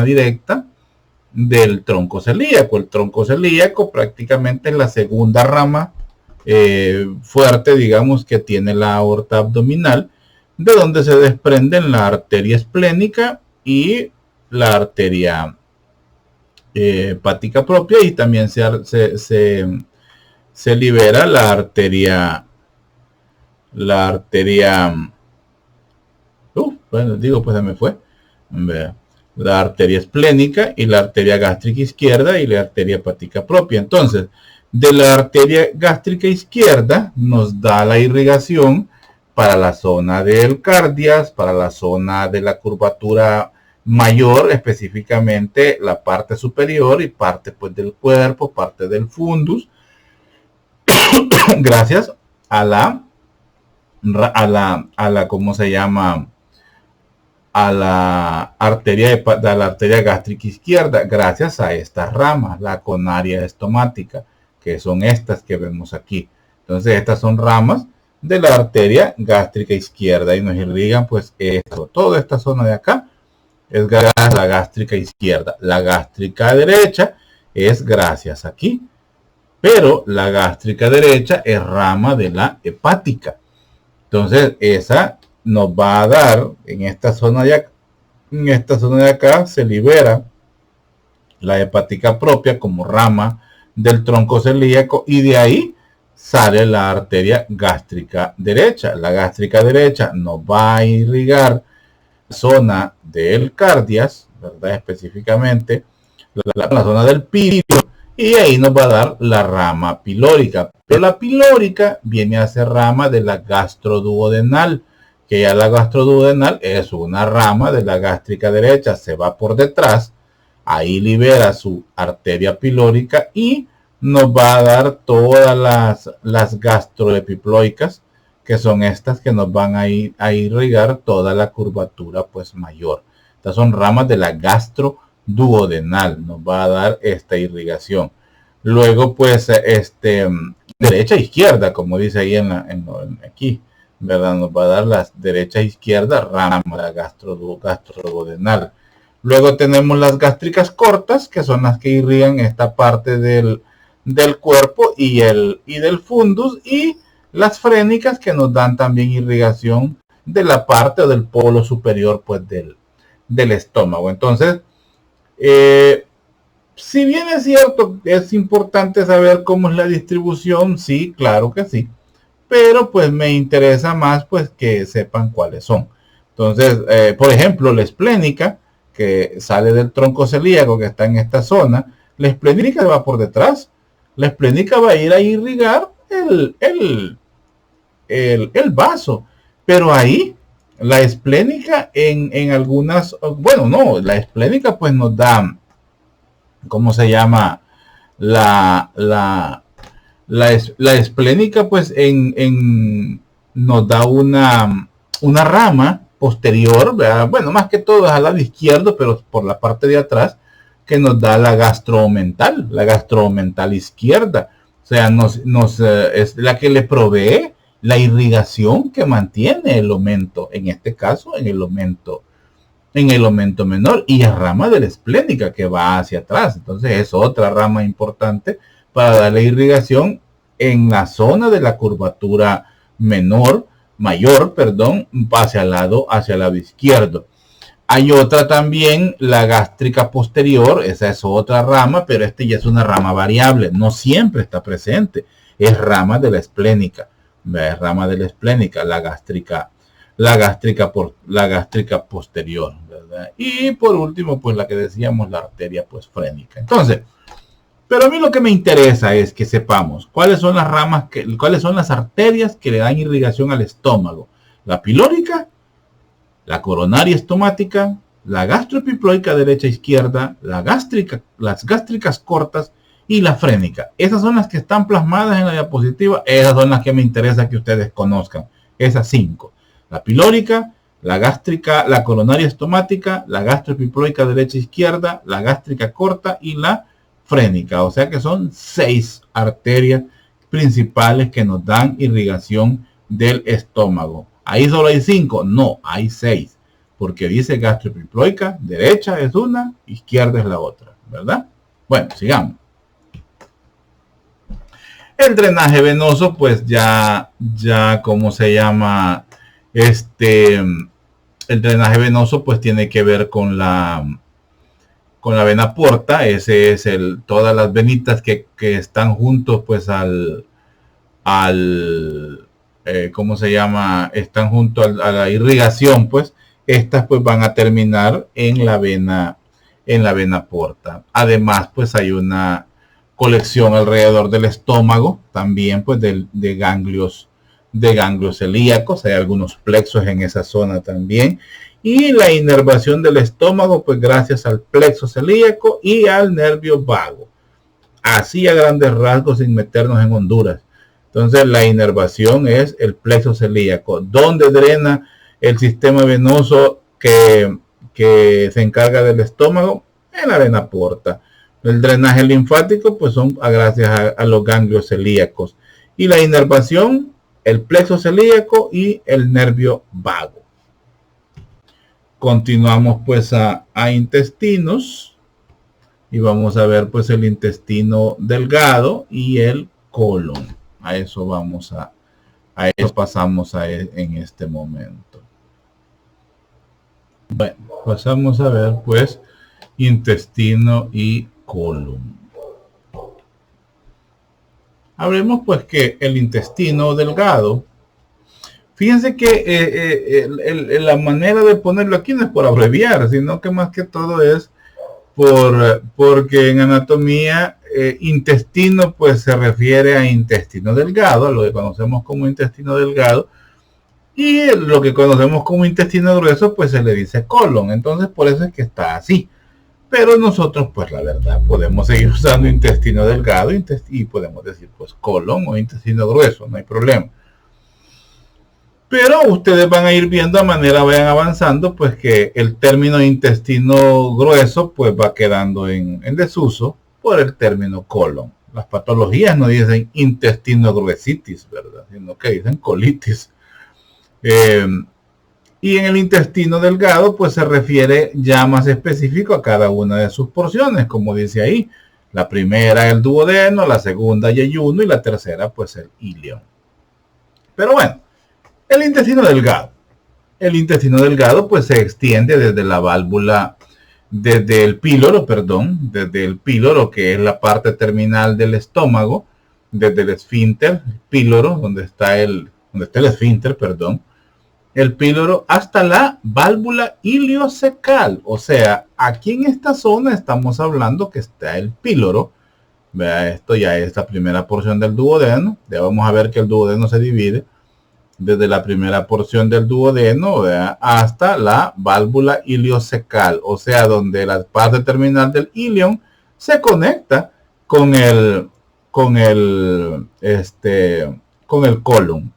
[SPEAKER 1] directa del tronco celíaco. El tronco celíaco prácticamente es la segunda rama fuerte, digamos, que tiene la aorta abdominal, de donde se desprenden la arteria esplénica y la arteria hepática propia, y también se libera la arteria bueno, digo, pues se me fue. La arteria esplénica y la arteria gástrica izquierda y la arteria hepática propia. Entonces, de la arteria gástrica izquierda nos da la irrigación para la zona del cardias, para la zona de la curvatura mayor, específicamente la parte superior y parte pues del cuerpo, parte del fundus, gracias a la ¿cómo se llama? A la arteria gástrica izquierda, gracias a estas ramas, la conaria estomática, que son estas que vemos aquí. Entonces estas son ramas de la arteria gástrica izquierda y nos irrigan pues esto, toda esta zona de acá es la gástrica izquierda. La gástrica derecha es gracias aquí, pero la gástrica derecha es rama de la hepática. Entonces esa nos va a dar en esta zona de acá, se libera la hepática propia como rama del tronco celíaco y de ahí sale la arteria gástrica derecha. La gástrica derecha nos va a irrigar la zona del cardias, ¿verdad? Específicamente la zona del píloro, y ahí nos va a dar la rama pilórica. Pero la pilórica viene a ser rama de la gastroduodenal, que ya la gastroduodenal es una rama de la gástrica derecha, se va por detrás, ahí libera su arteria pilórica y nos va a dar todas las gastroepiploicas, que son estas que nos van a irrigar toda la curvatura pues mayor. Estas son ramas de la gastroduodenal, nos va a dar esta irrigación. Luego pues derecha e izquierda, como dice ahí aquí, ¿verdad? Nos va a dar la derecha e izquierda rama de la gastroduodenal. Luego tenemos las gástricas cortas, que son las que irrigan esta parte del cuerpo y del fundus, y las frénicas, que nos dan también irrigación de la parte o del polo superior pues del estómago. Entonces, si bien es cierto, es importante saber cómo es la distribución, sí, claro que sí, pero pues me interesa más pues que sepan cuáles son. Entonces, por ejemplo, la esplénica, que sale del tronco celíaco, que está en esta zona, la esplénica va por detrás. La esplénica va a ir a irrigar el vaso, pero ahí la esplénica en algunas, bueno, no, la esplénica pues nos da, ¿cómo se llama? La esplénica pues nos da una rama posterior, ¿verdad? Bueno, más que todo es al lado izquierdo, pero por la parte de atrás, que nos da la gastromental izquierda. O sea, es la que le provee la irrigación que mantiene el omento, en este caso en el omento menor, y es rama de la esplénica que va hacia atrás. Entonces es otra rama importante para darle irrigación en la zona de la curvatura mayor, hacia el lado izquierdo. Hay otra también, la gástrica posterior, esa es otra rama, pero ya es una rama variable, no siempre está presente, es rama de la esplénica, es rama de la esplénica, la gástrica posterior, ¿verdad? Y por último, pues la que decíamos, la arteria pues frénica. Entonces, pero a mí lo que me interesa es que sepamos cuáles son las ramas, cuáles son las arterias que le dan irrigación al estómago. La pilórica, la coronaria estomática, la gastroepiploica derecha e izquierda, las gástricas cortas y la frénica. Esas son las que están plasmadas en la diapositiva. Esas son las que me interesa que ustedes conozcan. Esas 5. La pilórica, la gástrica, la coronaria estomática, la gastroepiploica derecha e izquierda, la gástrica corta y la frénica. O sea que son 6 arterias principales que nos dan irrigación del estómago. ¿Ahí solo hay 5? No, hay 6. Porque dice gastroepiploica, derecha es una, izquierda es la otra, ¿verdad? Bueno, sigamos. El drenaje venoso, pues ya, ¿cómo se llama? El drenaje venoso, pues tiene que ver con la vena porta. Ese es todas las venitas que están juntos, pues ¿cómo se llama? Están junto a la irrigación, pues estas pues van a terminar en la vena porta. Además, pues hay una colección alrededor del estómago, también pues de ganglios celíacos, hay algunos plexos en esa zona también, y la inervación del estómago, pues gracias al plexo celíaco y al nervio vago. Así a grandes rasgos, sin meternos en Honduras. Entonces la inervación es el plexo celíaco, donde drena el sistema venoso que se encarga del estómago, en la vena porta. El drenaje linfático pues son gracias a los ganglios celíacos, y la inervación el plexo celíaco y el nervio vago. Continuamos pues a intestinos y vamos a ver pues el intestino delgado y el colon. A eso vamos a eso pasamos en este momento. Bueno, pasamos a ver pues intestino y colon. Hablemos pues que el intestino delgado, fíjense que la manera de ponerlo aquí no es por abreviar, sino que más que todo es porque en anatomía intestino pues se refiere a intestino delgado, a lo que conocemos como intestino delgado, y lo que conocemos como intestino grueso pues se le dice colon. Entonces por eso es que está así. Pero nosotros pues la verdad podemos seguir usando intestino delgado y podemos decir pues colon o intestino grueso, no hay problema. Pero ustedes van a ir viendo a manera vayan avanzando pues que el término intestino grueso pues va quedando en desuso por el término colon. Las patologías no dicen intestino gruesitis, ¿verdad? Sino que dicen colitis. Y en el intestino delgado pues se refiere ya más específico a cada una de sus porciones, como dice ahí. La primera el duodeno, la segunda yeyuno y la tercera pues el ilion. Pero bueno, el intestino delgado. El intestino delgado pues se extiende desde la válvula, desde el píloro, que es la parte terminal del estómago, desde el esfínter, el píloro, donde está el esfínter, el píloro, hasta la válvula iliocecal. O sea, aquí en esta zona estamos hablando que está el píloro. Vea, esto ya es la primera porción del duodeno. Ya vamos a ver que el duodeno se divide desde la primera porción del duodeno, ¿verdad?, hasta la válvula iliocecal, o sea, donde la parte terminal del ilion se conecta con el colon.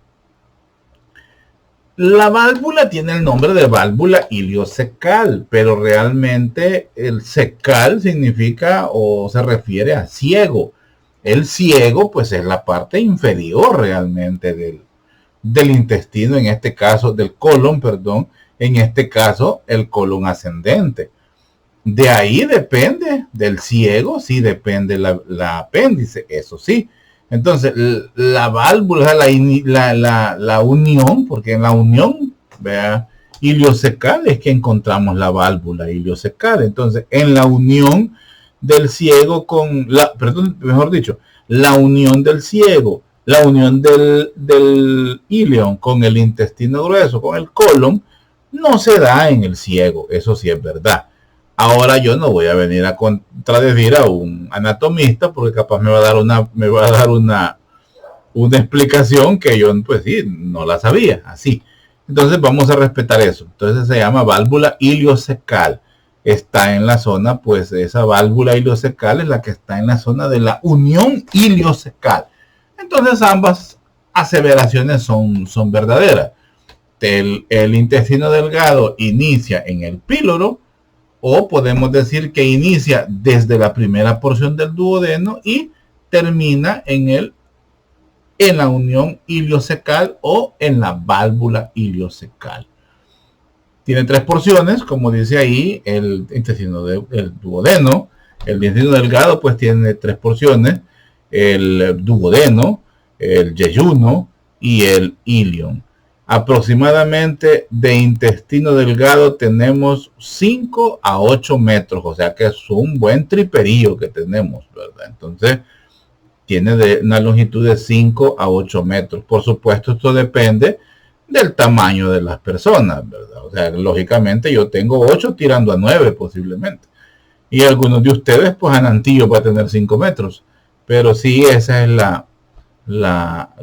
[SPEAKER 1] La válvula tiene el nombre de válvula iliocecal, pero realmente el cecal significa o se refiere a ciego. El ciego pues es la parte inferior realmente del intestino, en este caso del colon, en este caso el colon ascendente. De ahí depende del ciego, sí depende la apéndice, eso sí. Entonces la válvula, la unión, porque en la unión, vea, iliocecal es que encontramos la válvula iliocecal. Entonces en la unión del ciego con la unión del ciego, la unión del ilion con el intestino grueso, con el colon, no se da en el ciego, eso sí es verdad. Ahora yo no voy a venir a contradecir a un anatomista porque capaz me va a dar una explicación que yo pues sí, no la sabía, así. Entonces vamos a respetar eso. Entonces se llama válvula iliocecal. Está en la zona, pues esa válvula iliocecal es la que está en la zona de la unión iliocecal. Entonces ambas aseveraciones son verdaderas. El intestino delgado inicia en el píloro, o podemos decir que inicia desde la primera porción del duodeno y termina en la unión iliocecal o en la válvula iliocecal. Tiene tres porciones, como dice ahí, el intestino del duodeno. El intestino delgado pues tiene tres porciones: el duodeno, el yeyuno y el ilion. Aproximadamente de intestino delgado tenemos 5 a 8 metros, o sea que es un buen triperío que tenemos, ¿verdad? Entonces tiene una longitud de 5 a 8 metros. Por supuesto, esto depende del tamaño de las personas, ¿verdad? O sea, lógicamente yo tengo 8 tirando a 9 posiblemente. Y algunos de ustedes, pues Anantillo va a tener 5 metros. Pero sí, esa es la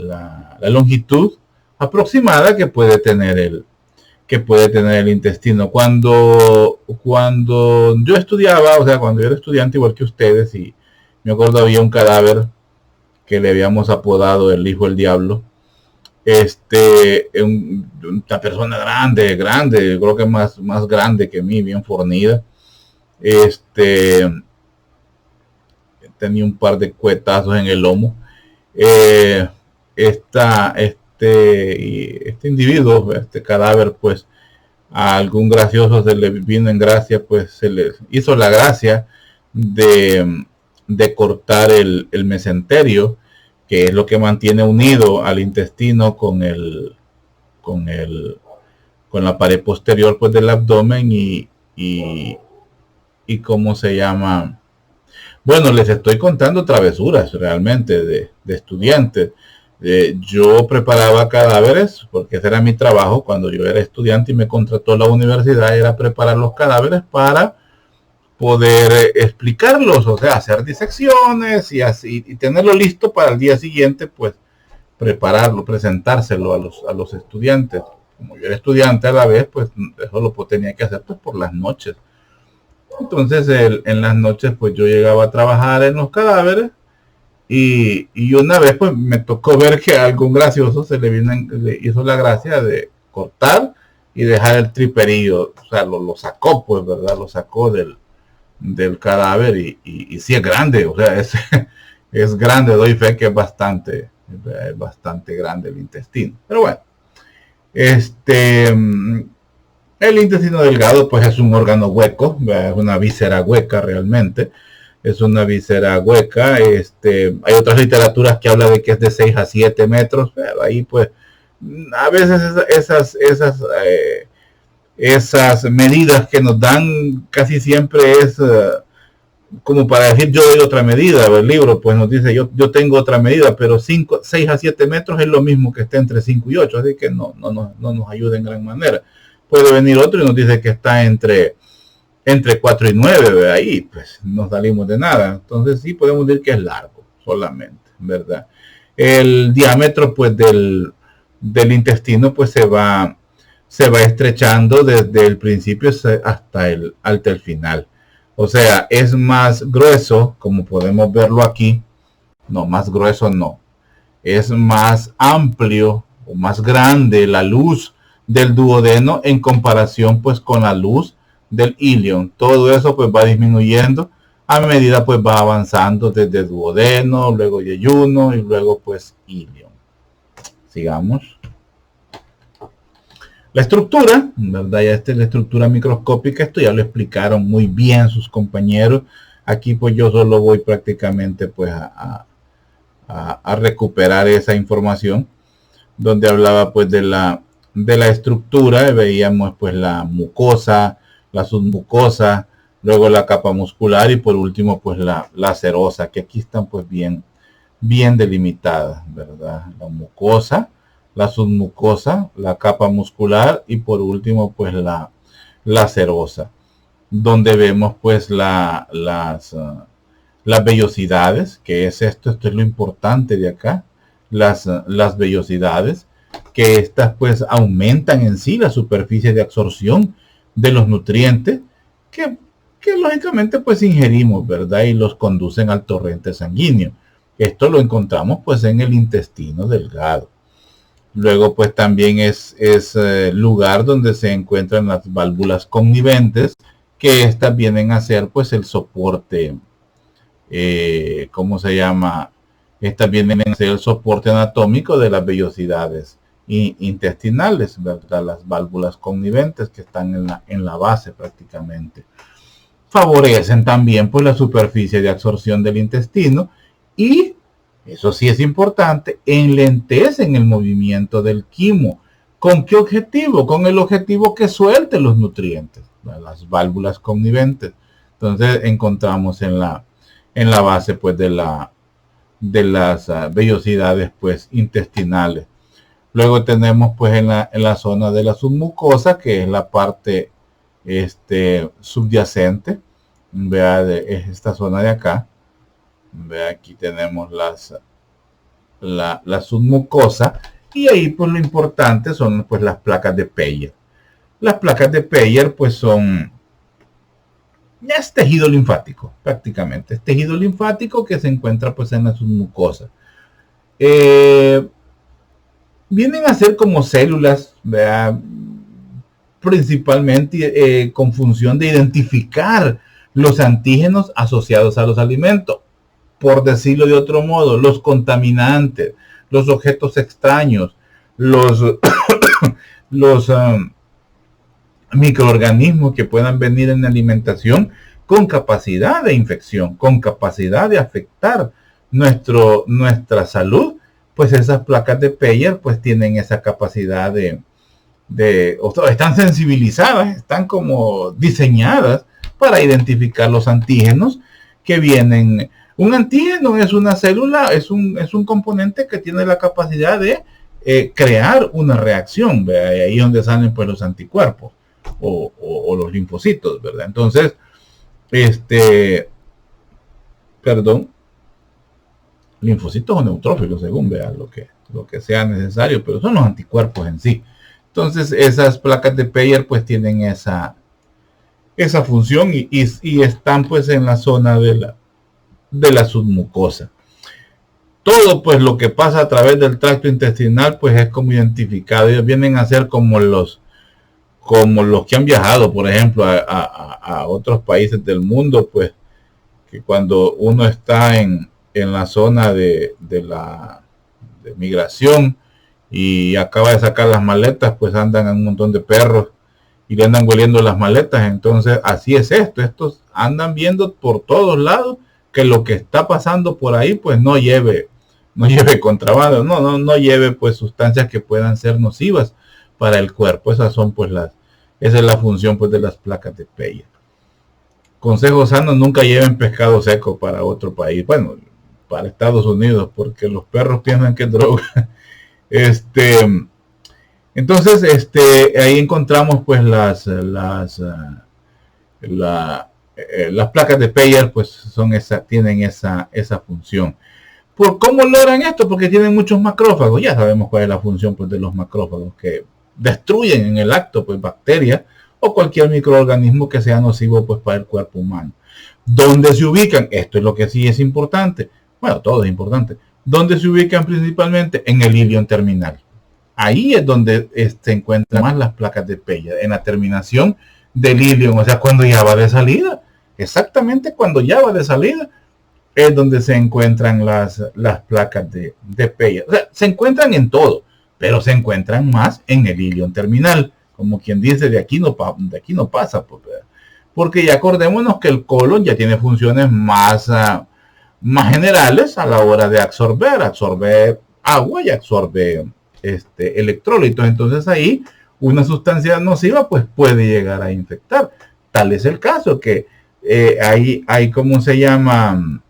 [SPEAKER 1] longitud aproximada que puede tener el intestino. Cuando yo estudiaba, o sea, cuando yo era estudiante igual que ustedes, y me acuerdo había un cadáver que le habíamos apodado el hijo del diablo. Una persona grande, creo que más grande que mí, bien fornida. Tenía un par de cuetazos en el lomo. Esta este individuo, este cadáver, pues a algún gracioso se le vino en gracia, pues se le hizo la gracia de cortar el mesenterio, que es lo que mantiene unido al intestino con el, con la pared posterior, pues, del abdomen y cómo se llama. Bueno, les estoy contando travesuras realmente de estudiantes. Yo preparaba cadáveres, porque ese era mi trabajo cuando yo era estudiante y me contrató la universidad, era preparar los cadáveres para poder explicarlos, o sea, hacer disecciones y así, y tenerlo listo para el día siguiente, pues prepararlo, presentárselo a los estudiantes. Como yo era estudiante a la vez, pues eso lo tenía que hacer, pues, por las noches. Entonces en las noches pues yo llegaba a trabajar en los cadáveres y una vez pues me tocó ver que a algún gracioso le hizo la gracia de cortar y dejar el triperío, o sea, lo sacó, pues, ¿verdad? Lo sacó del cadáver y sí es grande, o sea, es grande, doy fe que es bastante grande el intestino. Pero bueno, el intestino delgado pues es un órgano hueco, es una víscera hueca realmente, es una víscera hueca. Hay otras literaturas que hablan de que es de 6 a 7 metros, pero ahí pues a veces esas medidas que nos dan casi siempre es como para decir yo doy otra medida. El libro pues nos dice yo tengo otra medida, pero 6 a 7 metros es lo mismo que está entre 5 y 8, así que no nos ayuda en gran manera. Puede venir otro y nos dice que está entre 4 y 9, ahí pues no salimos de nada. Entonces sí podemos decir que es largo solamente, ¿verdad? El diámetro pues del intestino pues se va estrechando desde el principio hasta el final. O sea, es más grueso, como podemos verlo aquí. No, más grueso no. Es más amplio o más grande la luz del duodeno en comparación pues con la luz del ilion. Todo eso pues va disminuyendo a medida pues va avanzando desde duodeno, luego yeyuno y luego pues ilion. Sigamos. La estructura, ¿verdad? Ya esta es la estructura microscópica, esto ya lo explicaron muy bien sus compañeros. Aquí pues yo solo voy prácticamente pues a recuperar esa información donde hablaba pues de la estructura. Veíamos pues la mucosa, la submucosa, luego la capa muscular y por último pues la serosa, que aquí están pues bien delimitadas, ¿verdad? La mucosa, la submucosa, la capa muscular y por último pues la serosa, donde vemos pues las vellosidades, que es esto es lo importante de acá, las vellosidades, que estas pues aumentan en sí la superficie de absorción de los nutrientes que lógicamente pues ingerimos, ¿verdad? Y los conducen al torrente sanguíneo. Esto lo encontramos pues en el intestino delgado. Luego pues también es lugar donde se encuentran las válvulas conniventes, que estas vienen a ser pues el soporte, ¿cómo se llama? Estas vienen a ser el soporte anatómico de las vellosidades intestinales, ¿verdad? Las válvulas conniventes que están en la base prácticamente. Favorecen también pues la superficie de absorción del intestino y, eso sí es importante, enlentecen el movimiento del quimo. ¿Con qué objetivo? Con el objetivo que suelte los nutrientes, las válvulas conniventes. Entonces encontramos en la base pues de las vellosidades pues intestinales. Luego tenemos pues en la zona de la submucosa, que es la parte subyacente. Vea, es esta zona de acá. Ve, aquí tenemos la submucosa y ahí pues lo importante son pues las placas de Peyer. Las placas de Peyer pues es tejido linfático prácticamente, es tejido linfático que se encuentra pues en la submucosa. Vienen a ser como células, ¿verdad? Principalmente con función de identificar los antígenos asociados a los alimentos. Por decirlo de otro modo, los contaminantes, los objetos extraños, los, los microorganismos que puedan venir en la alimentación con capacidad de infección, con capacidad de afectar nuestra salud, pues esas placas de Peyer pues tienen esa capacidad están sensibilizadas, están como diseñadas para identificar los antígenos que vienen. Un antígeno es una célula, es un componente que tiene la capacidad de crear una reacción, ¿verdad? Y ahí es donde salen pues los anticuerpos o los linfocitos, ¿verdad? Entonces, perdón, linfocitos o neutrófilos, según vean lo que sea necesario, pero son los anticuerpos en sí. Entonces, esas placas de Peyer pues tienen esa función y están pues en la zona de la submucosa. Todo pues lo que pasa a través del tracto intestinal pues es como identificado. Ellos vienen a ser como los que han viajado, por ejemplo, a otros países del mundo, pues que cuando uno está en la zona de migración y acaba de sacar las maletas, pues andan un montón de perros y le andan hueliendo las maletas. Entonces así es estos andan viendo por todos lados que lo que está pasando por ahí pues no lleve contrabando, no lleve pues sustancias que puedan ser nocivas para el cuerpo. Esa es la función pues de las placas de Peyer. Consejo sano: nunca lleven pescado seco para otro país, bueno, para Estados Unidos, porque los perros piensan que es droga. Entonces, ahí encontramos pues las placas de Peyer, pues tienen esa función. ¿Por cómo logran esto? Porque tienen muchos macrófagos. Ya sabemos cuál es la función pues de los macrófagos, que destruyen en el acto pues bacterias o cualquier microorganismo que sea nocivo pues para el cuerpo humano. ¿Dónde se ubican? Esto es lo que sí es importante. Bueno, todo es importante. ¿Dónde se ubican principalmente? En el ilion terminal. Ahí es donde se encuentran más las placas de Peyer, en la terminación del ilion, o sea, cuando ya va de salida. Exactamente cuando ya va de salida es donde se encuentran las placas de Peyer. O sea, se encuentran en todo, pero se encuentran más en el ilion terminal. Como quien dice, de aquí no pasa. Porque ya acordémonos que el colon ya tiene funciones más generales a la hora de absorber agua y absorbe electrolitos. Entonces ahí una sustancia nociva pues puede llegar a infectar. Tal es el caso que hay ¿cómo se llama?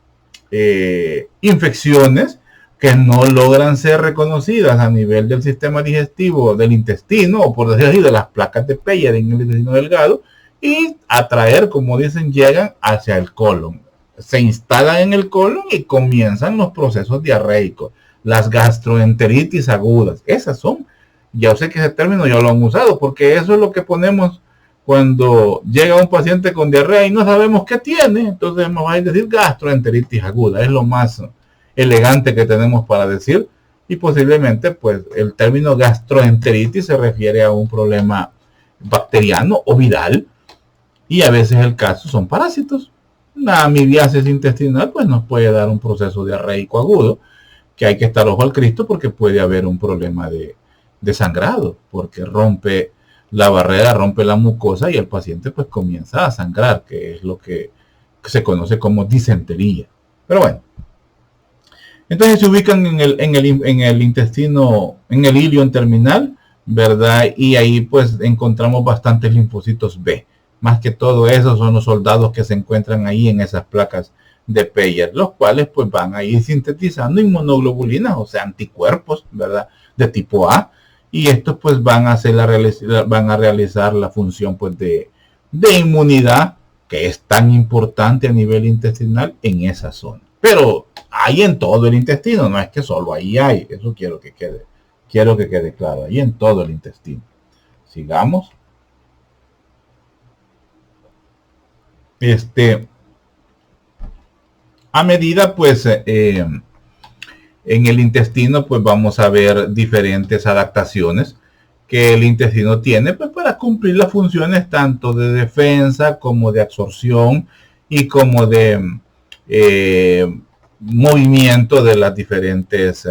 [SPEAKER 1] Infecciones que no logran ser reconocidas a nivel del sistema digestivo del intestino, o por decir así, de las placas de Peyer en el intestino delgado, y atraer, como dicen, llegan hacia el colon. Se instalan en el colon y comienzan los procesos diarreicos, las gastroenteritis agudas. Esas son, ya sé que ese término ya lo han usado, porque eso es lo que ponemos cuando llega un paciente con diarrea y no sabemos qué tiene. Entonces me va a decir gastroenteritis aguda, es lo más elegante que tenemos para decir, y posiblemente pues el término gastroenteritis se refiere a un problema bacteriano o viral, y a veces el caso son parásitos. La amibiasis intestinal pues nos puede dar un proceso diarreico agudo que hay que estar ojo al Cristo, porque puede haber un problema de sangrado, porque rompe la barrera, rompe la mucosa y el paciente pues comienza a sangrar, que es lo que se conoce como disentería. Pero bueno, entonces se ubican en el intestino, en el ilion terminal, ¿verdad? Y ahí pues encontramos bastantes linfocitos B. Más que todo eso son los soldados que se encuentran ahí en esas placas de Peyer, los cuales pues van a ir sintetizando inmunoglobulinas, o sea, anticuerpos, ¿verdad? De tipo A, y estos pues van a realizar la función pues de inmunidad, que es tan importante a nivel intestinal en esa zona. Pero hay en todo el intestino, no es que solo ahí hay, eso quiero que quede claro, ahí en todo el intestino. Sigamos. A medida pues en el intestino pues vamos a ver diferentes adaptaciones que el intestino tiene pues para cumplir las funciones tanto de defensa como de absorción y como de movimiento de las diferentes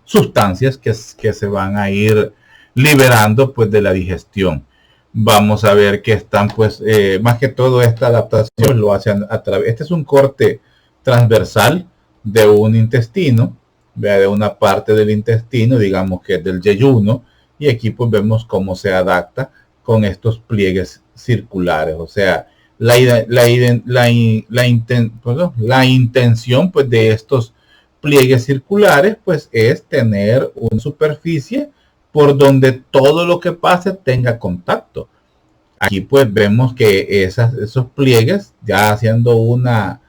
[SPEAKER 1] sustancias que se van a ir liberando pues de la digestión. Vamos a ver que están pues más que todo esta adaptación lo hacen a través, este es un corte transversal de un intestino, de una parte del intestino, digamos que es del yeyuno, y aquí pues vemos cómo se adapta con estos pliegues circulares. O sea, la intención pues de estos pliegues circulares pues es tener una superficie por donde todo lo que pase tenga contacto. Aquí pues vemos que esos pliegues, ya haciendo una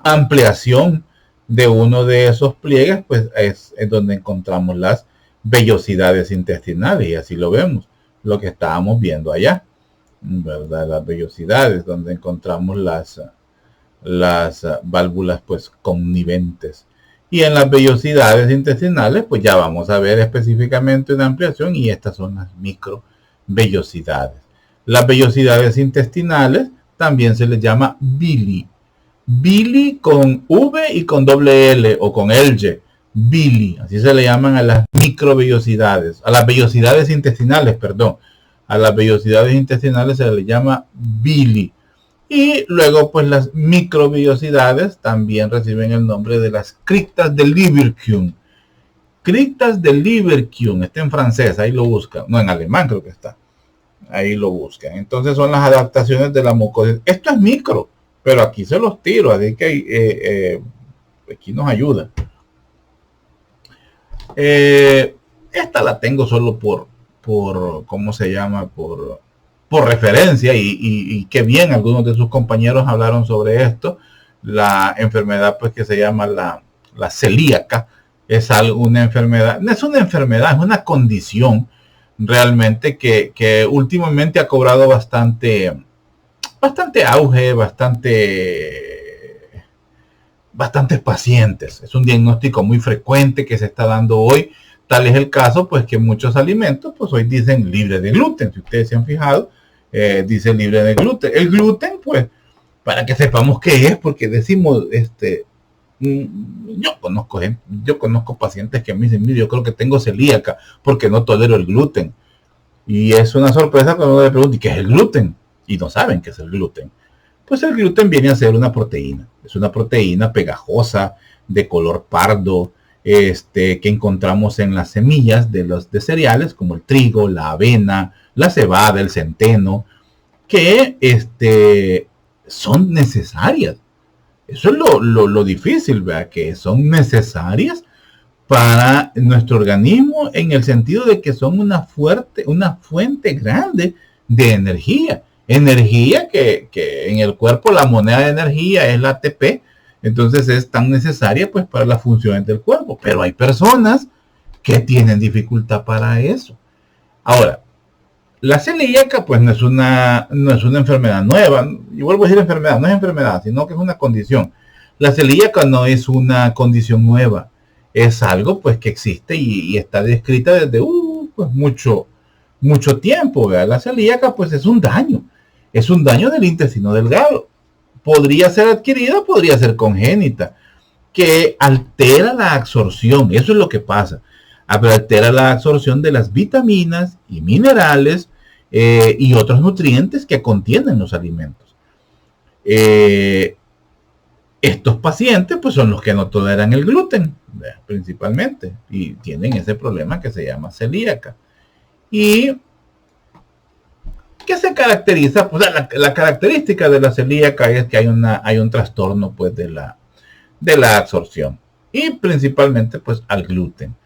[SPEAKER 1] ampliación de uno de esos pliegues, pues es donde encontramos las vellosidades intestinales, y así lo vemos, lo que estábamos viendo allá, ¿verdad? Las vellosidades, donde encontramos las válvulas pues conniventes. Y en las vellosidades intestinales pues ya vamos a ver específicamente una ampliación, y estas son las microvellosidades. Las vellosidades intestinales también se les llama bili. Bili con V y con doble L o con L, bili, así se le llaman a las microvellosidades, a las vellosidades intestinales, perdón. A las vellosidades intestinales se le llama bili. Y luego pues las microvellosidades también reciben el nombre de las criptas del Lieberkühn. Criptas del Lieberkühn, está en francés, ahí lo buscan, no, en alemán creo que está, ahí lo buscan. Entonces son las adaptaciones de la mucosa. Esto es micro, pero aquí se los tiro, así que aquí nos ayuda. Esta la tengo solo por ¿cómo se llama? Por referencia, y qué bien, algunos de sus compañeros hablaron sobre esto. La enfermedad pues que se llama la celíaca es una enfermedad, no es una enfermedad, es una condición realmente que últimamente ha cobrado bastante auge, bastantes pacientes. Es un diagnóstico muy frecuente que se está dando hoy. Tal es el caso pues que muchos alimentos pues hoy dicen libre de gluten. Si ustedes se han fijado, dice libre de gluten. El gluten pues, para que sepamos qué es, porque decimos, yo conozco pacientes que me dicen, mire, yo creo que tengo celíaca porque no tolero el gluten. Y es una sorpresa cuando uno le pregunta, ¿qué es el gluten? Y no saben qué es el gluten. Pues el gluten viene a ser una proteína. Es una proteína pegajosa, de color pardo, que encontramos en las semillas de cereales como el trigo, la avena, la cebada, el centeno, que son necesarias. Eso es lo difícil, ¿verdad? Que son necesarias para nuestro organismo, en el sentido de que son una fuente grande de energía. Energía que en el cuerpo la moneda de energía es la ATP. Entonces es tan necesaria pues para las funciones del cuerpo. Pero hay personas que tienen dificultad para eso. Ahora, la celíaca pues no es una enfermedad nueva. Y vuelvo a decir enfermedad, no es enfermedad, sino que es una condición. La celíaca no es una condición nueva. Es algo pues que existe y está descrita desde pues mucho tiempo, ¿verdad? La celíaca pues es un daño del intestino delgado. Podría ser adquirida, podría ser congénita, que altera la absorción. Eso es lo que pasa. Altera la absorción de las vitaminas y minerales y otros nutrientes que contienen los alimentos. Estos pacientes pues son los que no toleran el gluten, principalmente, y tienen ese problema que se llama celíaca. Y que se caracteriza, pues la característica de la celíaca es que hay un trastorno pues de la absorción, y principalmente pues al gluten.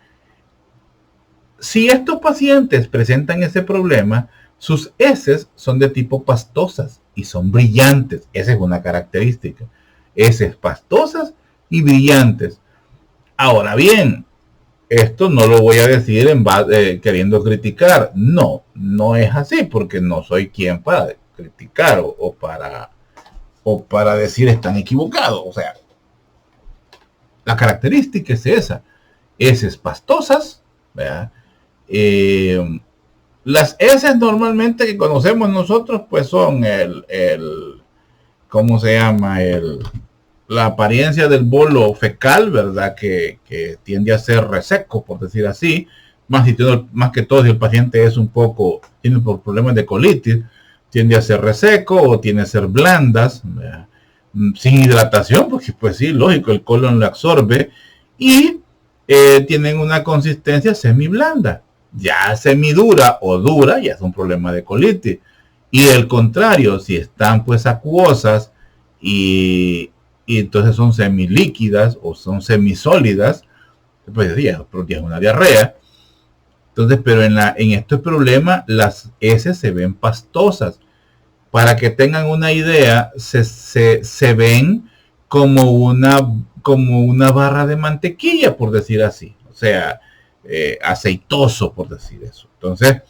[SPEAKER 1] Si estos pacientes presentan ese problema, sus heces son de tipo pastosas y son brillantes. Esa es una característica. Heces pastosas y brillantes. Ahora bien, esto no lo voy a decir queriendo criticar. No es así, porque no soy quien para criticar o para decir están equivocados. O sea, la característica es esa. Heces pastosas, ¿verdad? Las heces normalmente que conocemos nosotros pues son ¿cómo se llama? la apariencia del bolo fecal, ¿verdad? Que tiende a ser reseco, por decir así, más que todo si el paciente es un poco, tiene problemas de colitis, tiende a ser reseco o tiende a ser blandas, ¿verdad? Sin hidratación, porque pues sí, lógico, el colon lo absorbe, y tienen una consistencia semi-blanda. Ya semidura o dura ya es un problema de colitis. Y el contrario, si están pues acuosas y entonces son semilíquidas o son semisólidas, pues ya es una diarrea. Entonces, pero en este problema las heces se ven pastosas. Para que tengan una idea, se ven como una barra de mantequilla, por decir así. O sea, aceitoso, por decir eso. Entonces,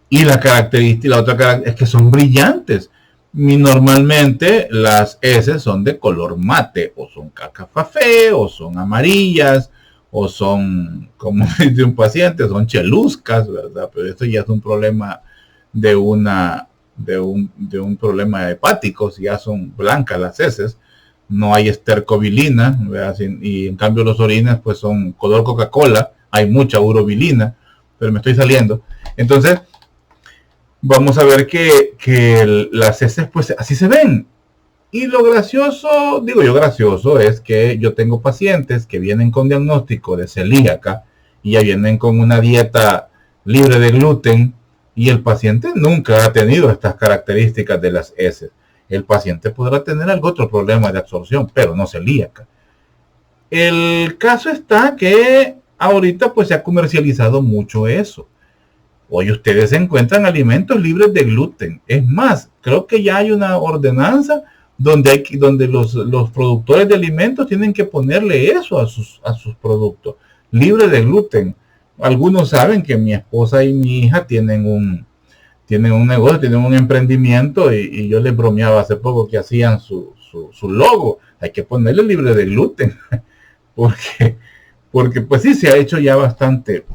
[SPEAKER 1] y la característica, la otra característica es que son brillantes. Y normalmente las heces son de color mate, o son caca café, o son amarillas, o son, como dice un paciente, son cheluscas, ¿verdad? Pero eso ya es un problema de un problema hepático. Si ya son blancas las heces, no hay estercobilina, ¿verdad? Y en cambio los orines pues son color Coca-Cola, hay mucha urobilina, pero me estoy saliendo. Entonces, vamos a ver que las heces pues así se ven. Y lo gracioso, digo yo gracioso, es que yo tengo pacientes que vienen con diagnóstico de celíaca y ya vienen con una dieta libre de gluten, y el paciente nunca ha tenido estas características de las heces. El paciente podrá tener algún otro problema de absorción, pero no celíaca. El caso está que ahorita pues se ha comercializado mucho eso. Hoy ustedes encuentran alimentos libres de gluten. Es más, creo que ya hay una ordenanza donde los productores de alimentos tienen que ponerle eso a sus productos, libre de gluten. Algunos saben que mi esposa y mi hija tienen un negocio, tienen un emprendimiento, y yo les bromeaba hace poco que hacían su logo. Hay que ponerle libre de gluten, porque pues sí se ha hecho ya bastante,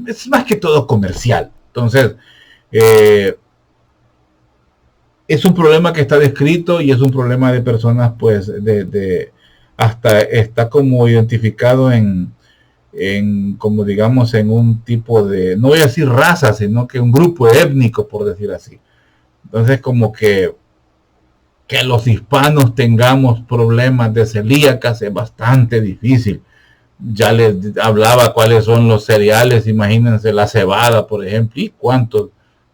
[SPEAKER 1] es más que todo comercial. Entonces, es un problema que está descrito y es un problema de personas, pues, hasta está como identificado como digamos, en un tipo de, no voy a decir raza, sino que un grupo étnico, por decir así. Entonces, como que los hispanos tengamos problemas de celíacas es bastante difícil. Ya les hablaba cuáles son los cereales, imagínense la cebada, por ejemplo, y cuántos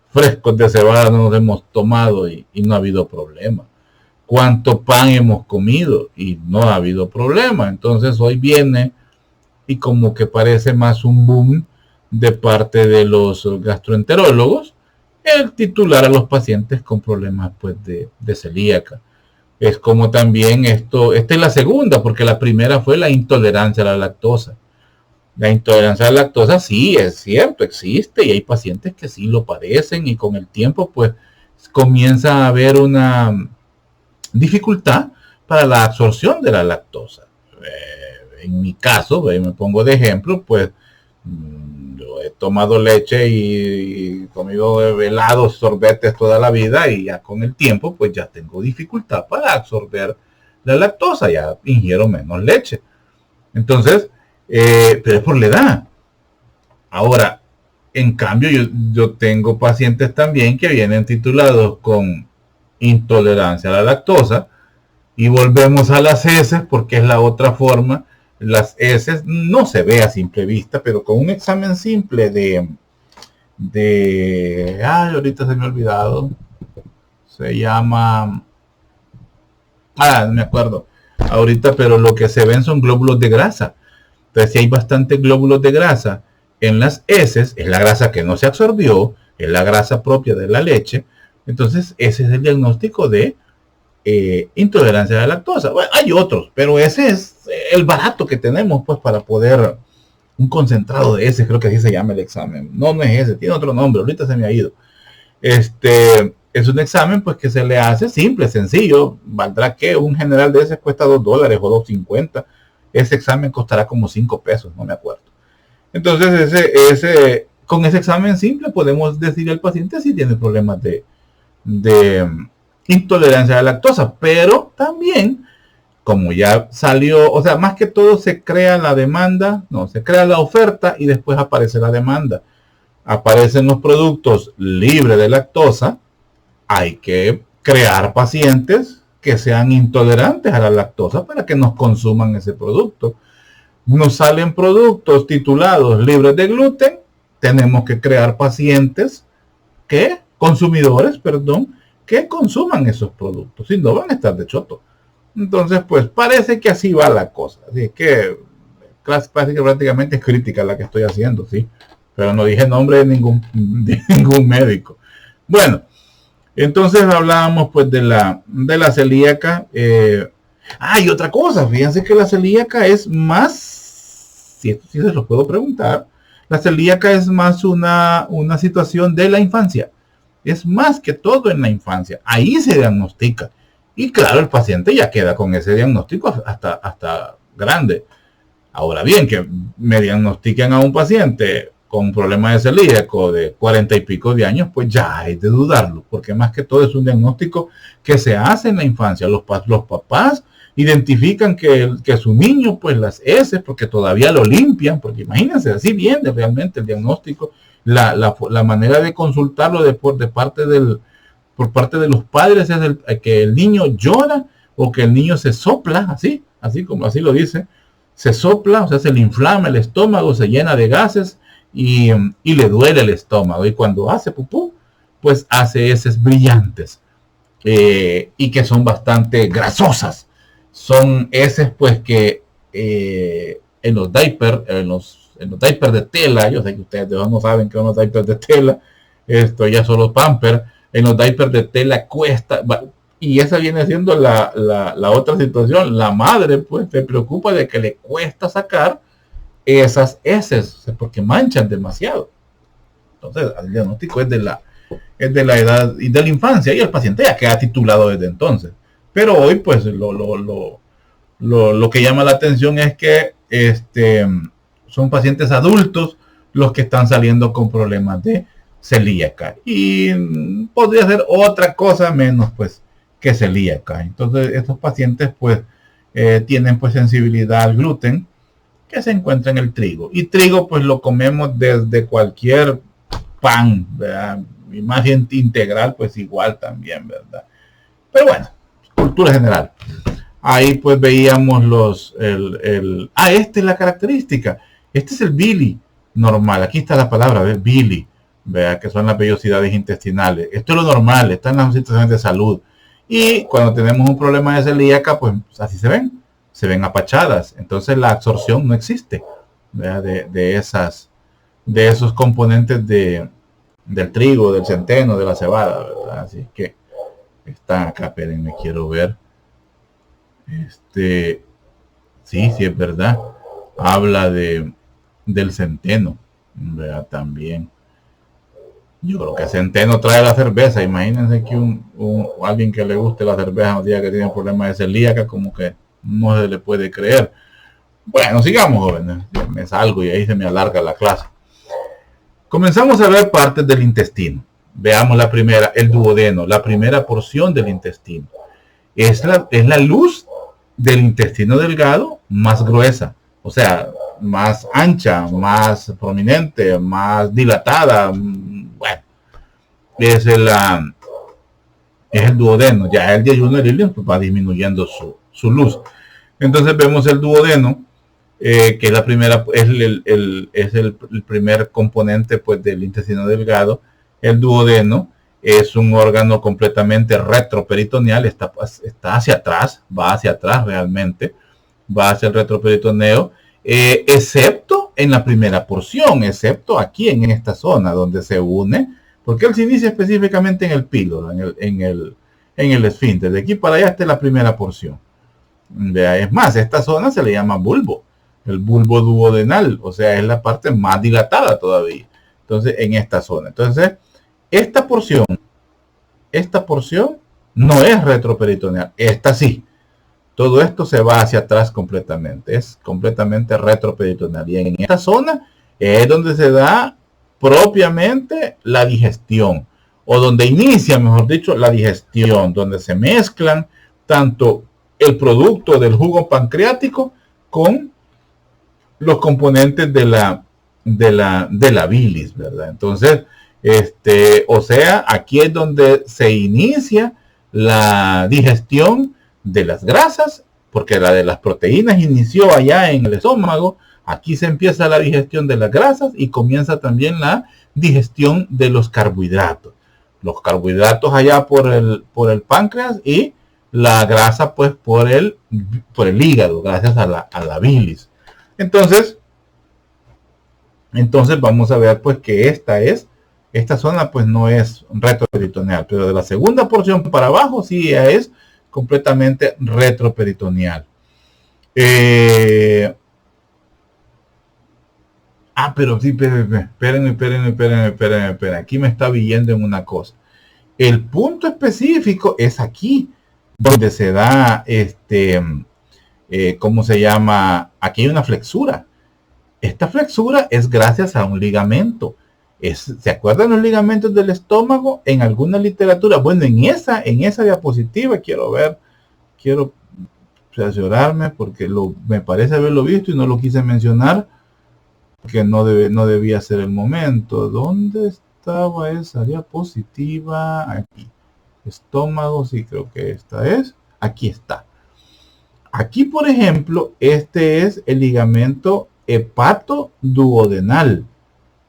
[SPEAKER 1] frescos de cebada nos hemos tomado y no ha habido problema. Cuánto pan hemos comido y no ha habido problema. Entonces hoy viene y como que parece más un boom de parte de los gastroenterólogos el titular a los pacientes con problemas pues de celíaca. Es como también esta es la segunda, porque la primera fue la intolerancia a la lactosa. La intolerancia a la lactosa sí, es cierto, existe, y hay pacientes que sí lo padecen, y con el tiempo pues comienza a haber una dificultad para la absorción de la lactosa. En mi caso, me pongo de ejemplo, pues yo he tomado leche y comido helados, sorbetes toda la vida, y ya con el tiempo pues ya tengo dificultad para absorber la lactosa, ya ingiero menos leche. Entonces, pero es por la edad. Ahora, en cambio, yo tengo pacientes también que vienen titulados con intolerancia a la lactosa, y volvemos a las heces, porque es la otra forma. Las heces no se ve a simple vista, pero con un examen simple ahorita se me ha olvidado, se llama, no me acuerdo ahorita, pero lo que se ven son glóbulos de grasa. Entonces, si hay bastantes glóbulos de grasa en las heces, es la grasa que no se absorbió, es la grasa propia de la leche. Entonces, ese es el diagnóstico de intolerancia a la lactosa. Bueno, hay otros, pero ese es el barato que tenemos pues para poder, un concentrado de ese, creo que así se llama el examen. No es ese, tiene otro nombre, ahorita se me ha ido. Es un examen pues que se le hace simple, sencillo. Valdrá que un general de ese cuesta $2 o $2.50. Ese examen costará como $5, no me acuerdo. Entonces con ese examen simple podemos decir al paciente si tiene problemas de intolerancia a la lactosa. Pero también como ya salió, o sea, más que todo se crea la demanda, no, se crea la oferta y después aparece la demanda. Aparecen los productos libres de lactosa, hay que crear pacientes que sean intolerantes a la lactosa para que nos consuman ese producto. Nos salen productos titulados libres de gluten, tenemos que crear pacientes consumidores, perdón, que consuman esos productos, si no van a estar de choto. Entonces, pues parece que así va la cosa. Así que prácticamente es crítica la que estoy haciendo, sí. Pero no dije nombre de ningún médico. Bueno, entonces hablábamos pues de la celíaca. Y otra cosa, fíjense que la celíaca es más, si esto sí se lo puedo preguntar, la celíaca es más una situación de la infancia. Es más que todo en la infancia. Ahí se diagnostica. Y claro, el paciente ya queda con ese diagnóstico hasta grande. Ahora bien, que me diagnostiquen a un paciente con problemas de celíaco de 40 y pico de años, pues ya hay de dudarlo, porque más que todo es un diagnóstico que se hace en la infancia. Los papás identifican que su niño, pues las heces, porque todavía lo limpian, porque imagínense, así viene realmente el diagnóstico, la manera de consultarlo por parte de los padres es que el niño llora o que el niño se sopla, así como así lo dice, se sopla, o sea, se le inflama el estómago, se llena de gases y le duele el estómago. Y cuando hace pupú, pues hace heces brillantes y que son bastante grasosas. Son heces, pues, que en los diapers, en los diapers de tela, yo sé que ustedes no saben que son los diapers de tela, esto ya son los pampers, en los diapers de tela cuesta, y esa viene siendo la otra situación. La madre pues se preocupa de que le cuesta sacar esas heces, porque manchan demasiado. Entonces el diagnóstico es de la edad y de la infancia, y el paciente ya queda titulado desde entonces. Pero hoy pues lo que llama la atención es que son pacientes adultos los que están saliendo con problemas de celíaca, y podría ser otra cosa menos pues que celíaca. Entonces estos pacientes pues tienen pues sensibilidad al gluten, que se encuentra en el trigo, y trigo pues lo comemos desde cualquier pan, ¿verdad? Imagen integral pues igual también, ¿verdad? Pero bueno, cultura general. Ahí pues veíamos esta es la característica. Este es el Billy normal. Aquí está la palabra, ¿ves? Billy, ¿verdad? Que son las vellosidades intestinales. Esto es lo normal, está en las situaciones de salud. Y cuando tenemos un problema de celíaca, pues así se ven apachadas. Entonces la absorción no existe, ¿verdad? De esos componentes del trigo, del centeno, de la cebada, ¿verdad? Así que está acá, espérenme, quiero ver. Sí, es verdad. Habla del centeno, ¿verdad? También. Yo creo que centeno trae la cerveza. Imagínense que alguien que le guste la cerveza un día que tiene problemas de celíaca, como que no se le puede creer. Bueno, sigamos, jóvenes. Me salgo y ahí se me alarga la clase. Comenzamos a ver partes del intestino. Veamos la primera, el duodeno, la primera porción del intestino. Es la luz del intestino delgado más gruesa, o sea, más ancha, más prominente, más dilatada. Bueno, es el duodeno. Ya el yeyuno del ilion pues va disminuyendo su luz. Entonces vemos el duodeno, que es la primera, es el primer componente pues del intestino delgado. El duodeno es un órgano completamente retroperitoneal, está hacia atrás, va hacia atrás realmente, va hacia el retroperitoneo, excepto en la primera porción, excepto aquí en esta zona donde se une, porque él se inicia específicamente en el píloro, en el esfínter. De aquí para allá está la primera porción. Es más, esta zona se le llama bulbo, el bulbo duodenal, o sea, es la parte más dilatada todavía. Entonces, en esta zona. Entonces, esta porción no es retroperitoneal, esta sí. Todo esto se va hacia atrás completamente, es completamente retroperitoneal. Y en esta zona es donde se da propiamente la digestión, o donde inicia, mejor dicho, la digestión, donde se mezclan tanto el producto del jugo pancreático con los componentes de la bilis, ¿verdad? Entonces, o sea, aquí es donde se inicia la digestión de las grasas, porque la de las proteínas inició allá en el estómago. Aquí se empieza la digestión de las grasas y comienza también la digestión de los carbohidratos. Los carbohidratos allá por el páncreas y la grasa pues por el hígado, gracias a la bilis. Entonces vamos a ver pues que esta zona pues no es retroperitoneal, pero de la segunda porción para abajo sí ya es completamente retroperitoneal. Pero sí, espérenme. Aquí me está viendo en una cosa. El punto específico es aquí, donde se da, ¿cómo se llama? Aquí hay una flexura. Esta flexura es gracias a un ligamento. ¿Se acuerdan los ligamentos del estómago? En alguna literatura, bueno, en esa diapositiva quiero cerciorarme porque me parece haberlo visto y no lo quise mencionar, que no debía ser el momento. ¿Dónde estaba esa diapositiva? Aquí. Estómago, sí, creo que esta es. Aquí está. Aquí, por ejemplo, este es el ligamento hepatoduodenal.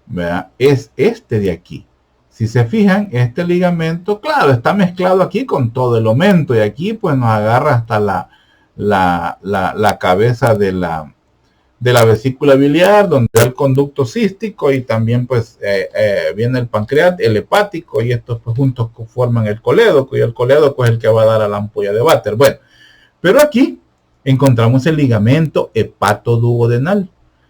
[SPEAKER 1] ¿Verdad? Es este de aquí. Si se fijan, este ligamento, claro, está mezclado aquí con todo el aumento y aquí pues nos agarra hasta la cabeza de la vesícula biliar, donde hay el conducto cístico y también pues viene el pancreas, el hepático, y estos pues juntos forman el colédoco, y el colédoco es el que va a dar a la ampolla de Vater. Bueno, pero aquí encontramos el ligamento hepatoduodenal.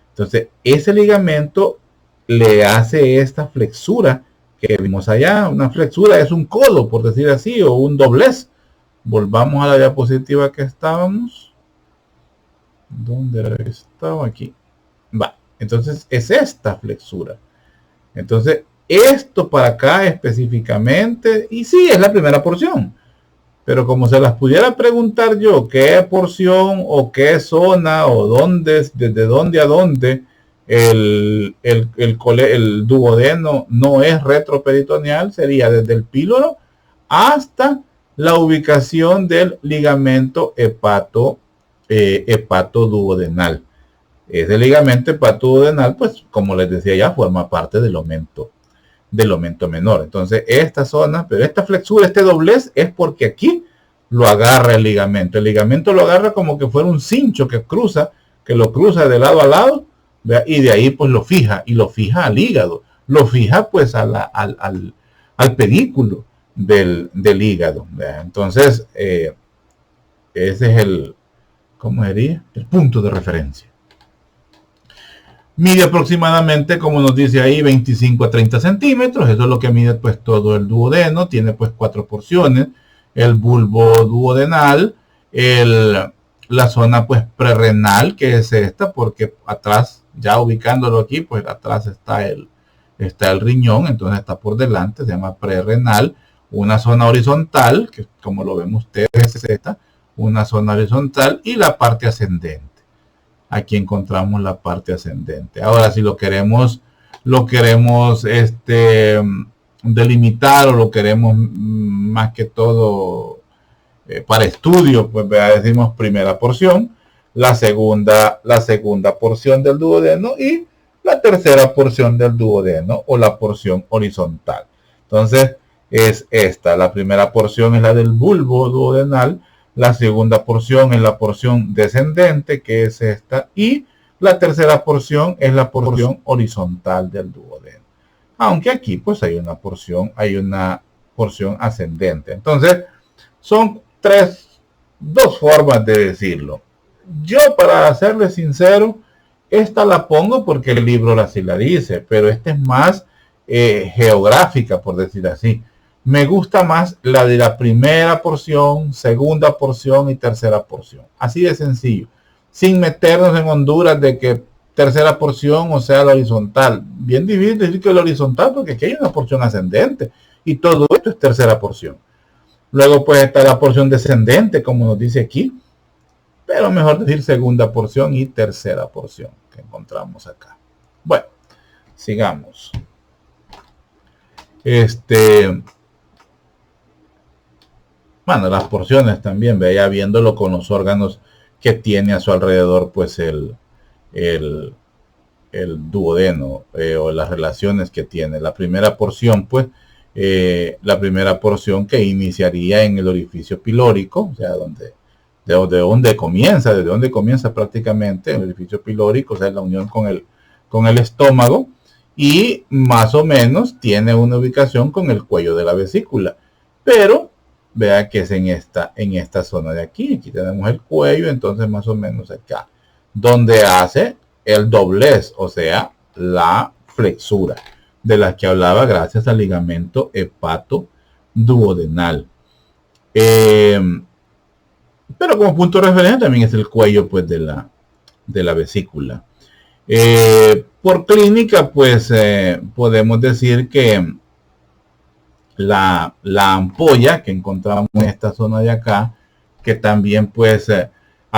[SPEAKER 1] Entonces, ese ligamento le hace esta flexura que vimos allá. Una flexura es un codo, por decir así, o un doblez. Volvamos a la diapositiva que estábamos. ¿Dónde estaba? Aquí. Va. Entonces, es esta flexura. Entonces, esto para acá específicamente, y sí, es la primera porción. Pero como se las pudiera preguntar yo, qué porción o qué zona o dónde, desde dónde a dónde el duodeno no es retroperitoneal, sería desde el píloro hasta la ubicación del ligamento hepatoduodenal. Ese ligamento hepatoduodenal, pues como les decía ya, forma parte del aumento menor. Entonces esta zona, pero esta flexura, este doblez, es porque aquí lo agarra el ligamento. El ligamento lo agarra como que fuera un cincho que lo cruza de lado a lado, ¿verdad? Y de ahí pues lo fija, y lo fija al hígado, lo fija pues al pedículo del hígado, ¿verdad? Entonces ese es ¿cómo sería? El punto de referencia. Mide aproximadamente, como nos dice ahí, 25 a 30 centímetros. Eso es lo que mide pues todo el duodeno. Tiene pues 4 porciones. El bulbo duodenal, la zona pues prerrenal, que es esta, porque atrás, ya ubicándolo aquí, pues atrás está el riñón, entonces está por delante, se llama prerrenal. Una zona horizontal, que como lo ven ustedes es esta, una zona horizontal, y la parte ascendente. Aquí encontramos la parte ascendente. Ahora, si lo queremos delimitar, o lo queremos más que todo para estudio, pues decimos primera porción, la segunda porción del duodeno y la tercera porción del duodeno, o la porción horizontal. Entonces es esta. La primera porción es la del bulbo duodenal. La segunda porción es la porción descendente, que es esta, y la tercera porción es la porción horizontal del duodeno. Aunque aquí pues hay una porción ascendente. Entonces son dos formas de decirlo. Yo, para serle sincero, esta la pongo porque el libro así la dice, pero esta es más geográfica, por decir así. Me gusta más la de la primera porción, segunda porción y tercera porción. Así de sencillo. Sin meternos en Honduras de que tercera porción, o sea, la horizontal. Bien difícil decir que la horizontal, porque aquí hay una porción ascendente. Y todo esto es tercera porción. Luego pues está la porción descendente, como nos dice aquí. pero mejor decir segunda porción y tercera porción que encontramos acá. Bueno, sigamos. Bueno, las porciones también, vaya viéndolo con los órganos que tiene a su alrededor, pues el duodeno o las relaciones que tiene. La primera porción, pues, la primera porción que iniciaría en el orificio pilórico, o sea, desde donde comienza prácticamente el orificio pilórico, o sea, la unión con el estómago, y más o menos tiene una ubicación con el cuello de la vesícula, pero vea que es en esta zona de aquí tenemos el cuello, entonces más o menos acá, donde hace el doblez, o sea, la flexura, de la que hablaba gracias al ligamento hepato-duodenal. Pero como punto de referencia también es el cuello, pues, de la vesícula. Por clínica, pues, podemos decir que la ampolla que encontramos en esta zona de acá, que también, pues, a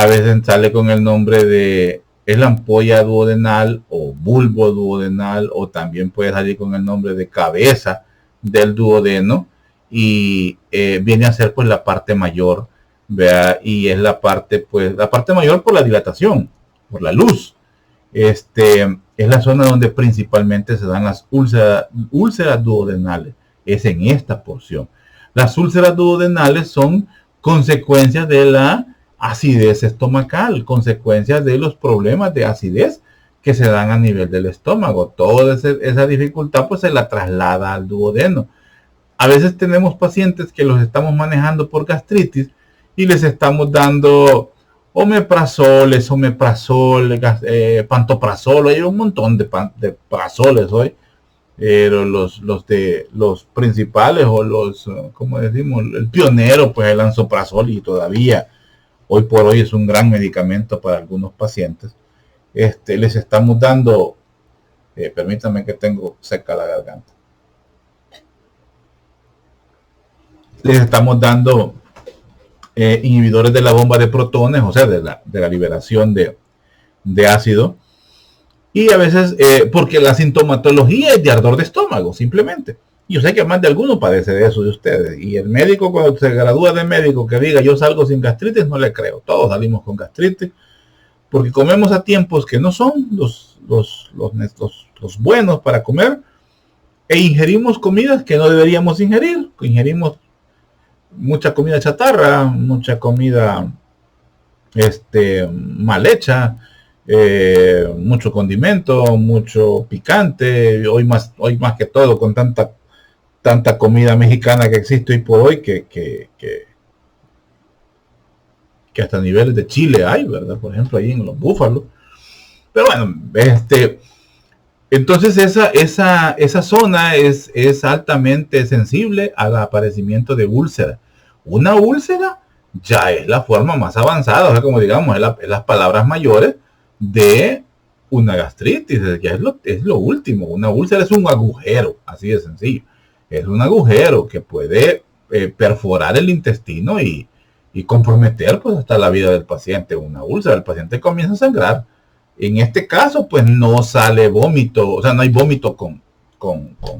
[SPEAKER 1] veces sale con el nombre de, es la ampolla duodenal o bulbo duodenal, o también puede salir con el nombre de cabeza del duodeno, y viene a ser, pues, la parte mayor, ¿vea? Y es la parte, pues, la parte mayor por la dilatación, por la luz. Es la zona donde principalmente se dan las úlceras duodenales, es en esta porción. Las úlceras duodenales son consecuencias de la acidez estomacal, consecuencias de los problemas de acidez que se dan a nivel del estómago. Toda esa dificultad, pues, se la traslada al duodeno. A veces tenemos pacientes que los estamos manejando por gastritis y les estamos dando omeprazol, pantoprazol, hay un montón de prazoles hoy, pero los principales, o los, como decimos, el pionero, pues, el lansoprazol, y todavía hoy por hoy es un gran medicamento para algunos pacientes. Les estamos dando, permítanme que tengo seca la garganta, les estamos dando inhibidores de la bomba de protones, o sea, de la liberación de ácido, y a veces, porque la sintomatología es de ardor de estómago, simplemente. Y yo sé que más de alguno padece de eso de ustedes, y el médico, cuando se gradúa de médico, que diga yo salgo sin gastritis, no le creo. Todos salimos con gastritis, porque comemos a tiempos que no son los buenos para comer, e ingerimos comidas que no deberíamos ingerir. Ingerimos mucha comida chatarra, mucha comida mal hecha, mucho condimento, mucho picante, hoy más que todo con tanta comida mexicana que existe hoy por hoy, que hasta niveles de Chile hay, ¿verdad? Por ejemplo, ahí en los búfalos. Pero bueno, entonces esa zona es altamente sensible al aparecimiento de úlcera. Una úlcera ya es la forma más avanzada, o sea, como digamos, es las palabras mayores de una gastritis, ya es lo último. Una úlcera es un agujero, así de sencillo. Es un agujero que puede perforar el intestino y comprometer, pues, hasta la vida del paciente. Una úlcera, el paciente comienza a sangrar. En este caso, pues, no sale vómito, o sea, no hay vómito con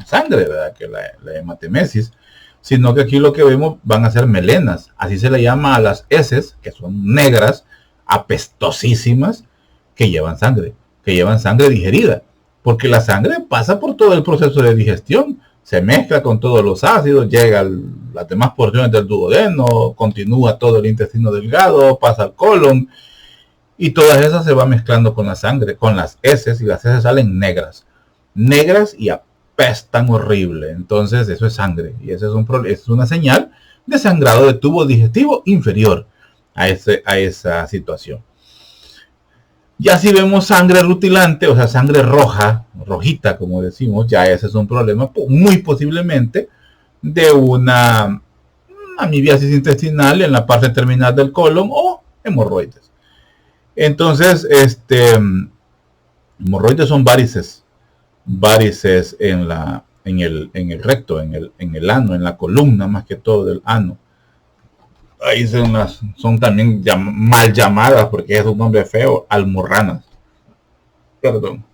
[SPEAKER 1] sangre, ¿verdad? Que la hematemesis, sino que aquí lo que vemos van a ser melenas, así se le llama a las heces, que son negras, apestosísimas, que llevan sangre digerida, porque la sangre pasa por todo el proceso de digestión, se mezcla con todos los ácidos, llega a las demás porciones del duodeno, continúa todo el intestino delgado, pasa al colon, y todas esas se van mezclando con la sangre, con las heces, y las heces salen negras y apestan horrible. Entonces eso es sangre, y eso es una señal de sangrado de tubo digestivo inferior a esa situación. Ya si vemos sangre rutilante, o sea, sangre roja, rojita, como decimos, ya ese es un problema muy posiblemente de una amibiasis intestinal en la parte terminal del colon, o hemorroides. Entonces, hemorroides son varices en el recto, en el ano, en la columna, más que todo del ano. ahí son también mal llamadas, porque es un nombre feo, almorranas. Perdón.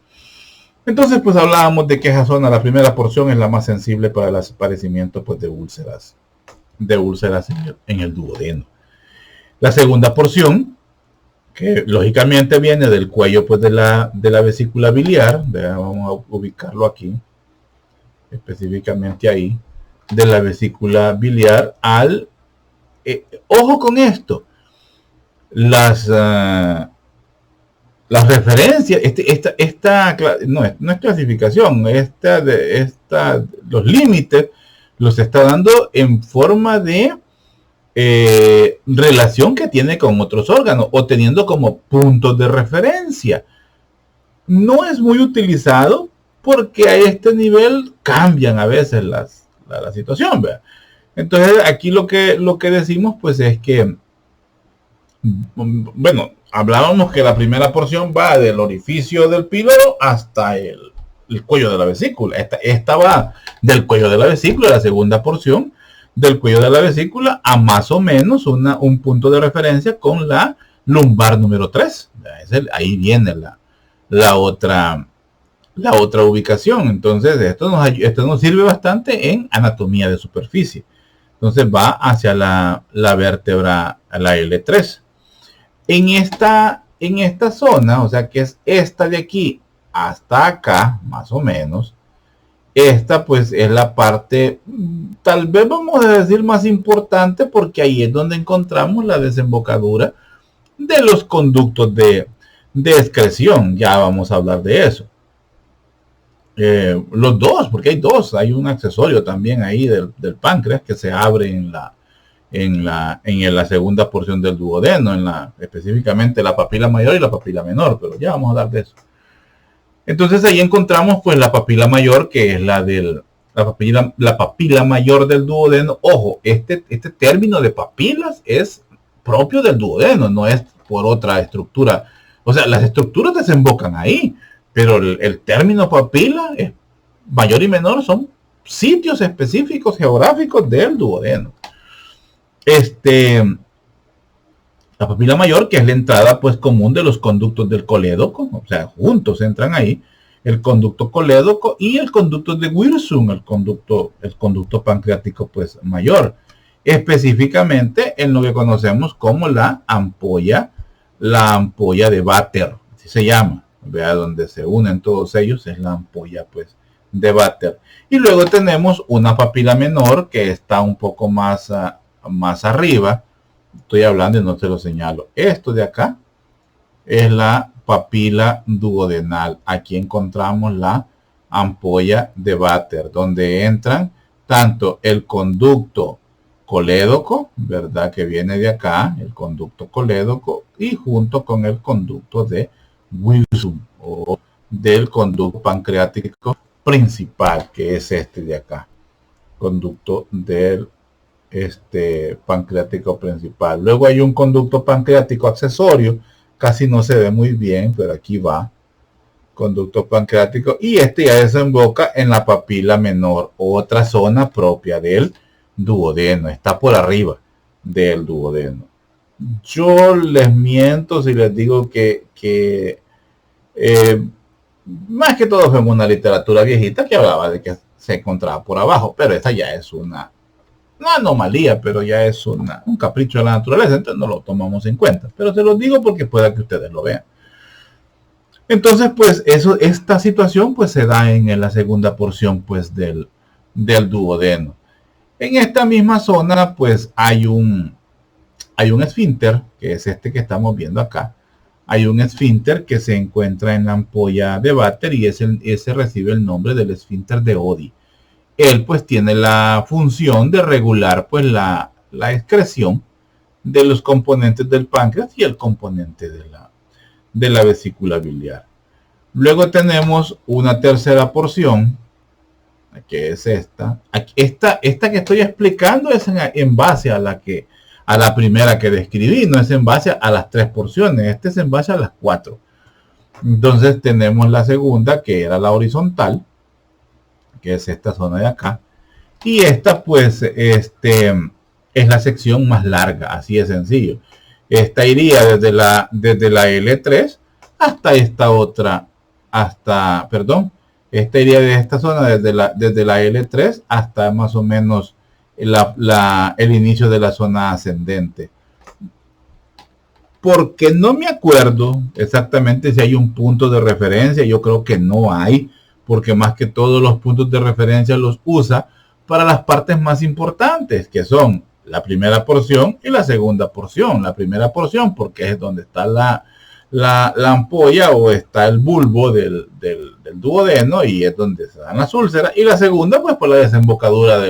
[SPEAKER 1] Entonces, pues hablábamos de que esa zona, la primera porción, es la más sensible para el aparecimiento pues, de úlceras en el duodeno. La segunda porción, que lógicamente viene del cuello pues, de la vesícula biliar, vamos a ubicarlo aquí, específicamente ahí, de la vesícula biliar al... ojo con esto, las referencias, no es clasificación, los límites los está dando en forma de relación que tiene con otros órganos o teniendo como puntos de referencia. No es muy utilizado porque a este nivel cambian a veces la situación, ¿verdad? Entonces aquí lo que decimos pues es que, bueno, hablábamos que la primera porción va del orificio del píloro hasta el cuello de la vesícula. Esta va del cuello de la vesícula, la segunda porción del cuello de la vesícula a más o menos un punto de referencia con la lumbar número 3. Ahí viene la otra ubicación. Entonces esto nos sirve bastante en anatomía de superficie. Entonces va hacia la vértebra, la L3. En esta zona, o sea que es esta de aquí hasta acá, más o menos, esta pues es la parte, tal vez vamos a decir más importante, porque ahí es donde encontramos la desembocadura de los conductos de excreción. Ya vamos a hablar de eso. Los dos, porque hay dos, hay un accesorio también ahí del páncreas que se abre en la segunda porción del duodeno, específicamente la papila mayor y la papila menor, pero ya vamos a hablar de eso. Entonces ahí encontramos pues la papila mayor, que es la papila mayor del duodeno. Ojo, este término de papilas es propio del duodeno, no es por otra estructura. O sea, las estructuras desembocan ahí, pero el término papila es mayor y menor, son sitios específicos geográficos del duodeno. La papila mayor, que es la entrada pues común de los conductos del colédoco, o sea, juntos entran ahí el conducto colédoco y el conducto de Wirsung, el conducto pancreático pues mayor, específicamente en lo que conocemos como la ampolla de Vater, así se llama, vea, donde se unen todos ellos es la ampolla pues de Vater. Y luego tenemos una papila menor que está un poco más arriba. Estoy hablando y no te lo señalo. Esto de acá es la papila duodenal. Aquí encontramos la ampolla de Vater, donde entran tanto el conducto colédoco, ¿verdad? Que viene de acá, el conducto colédoco, y junto con el conducto de Wirsung, o del conducto pancreático principal, que es este de acá. Conducto del pancreático principal. Luego hay un conducto pancreático accesorio, casi no se ve muy bien, pero aquí va, conducto pancreático, y ya desemboca en la papila menor, otra zona propia del duodeno, está por arriba del duodeno. Yo les miento si les digo que más que todo fue una literatura viejita que hablaba de que se encontraba por abajo, pero esta ya es una anomalía, pero ya es un capricho de la naturaleza, entonces no lo tomamos en cuenta. Pero se los digo porque pueda que ustedes lo vean. Entonces, pues esta situación pues se da en la segunda porción pues del duodeno. En esta misma zona pues hay un esfínter, que es este que estamos viendo acá. Hay un esfínter que se encuentra en la ampolla de Vater y ese recibe el nombre del esfínter de Oddi. Él pues tiene la función de regular pues la excreción de los componentes del páncreas y el componente de la vesícula biliar. Luego tenemos una tercera porción, que es esta. Esta que estoy explicando es en base a la primera que describí, no es en base a las tres porciones, este es en base a las 4. Entonces tenemos la segunda, que era la horizontal, que es esta zona de acá, y esta pues es la sección más larga, así de sencillo. Esta iría desde la L3 hasta esta otra, esta iría de esta zona desde la L3 hasta más o menos el inicio de la zona ascendente. Porque no me acuerdo exactamente si hay un punto de referencia, yo creo que no hay, porque más que todos los puntos de referencia los usa para las partes más importantes, que son la primera porción y la segunda porción. La primera porción porque es donde está la ampolla o está el bulbo del duodeno y es donde se dan las úlceras. Y la segunda pues por la desembocadura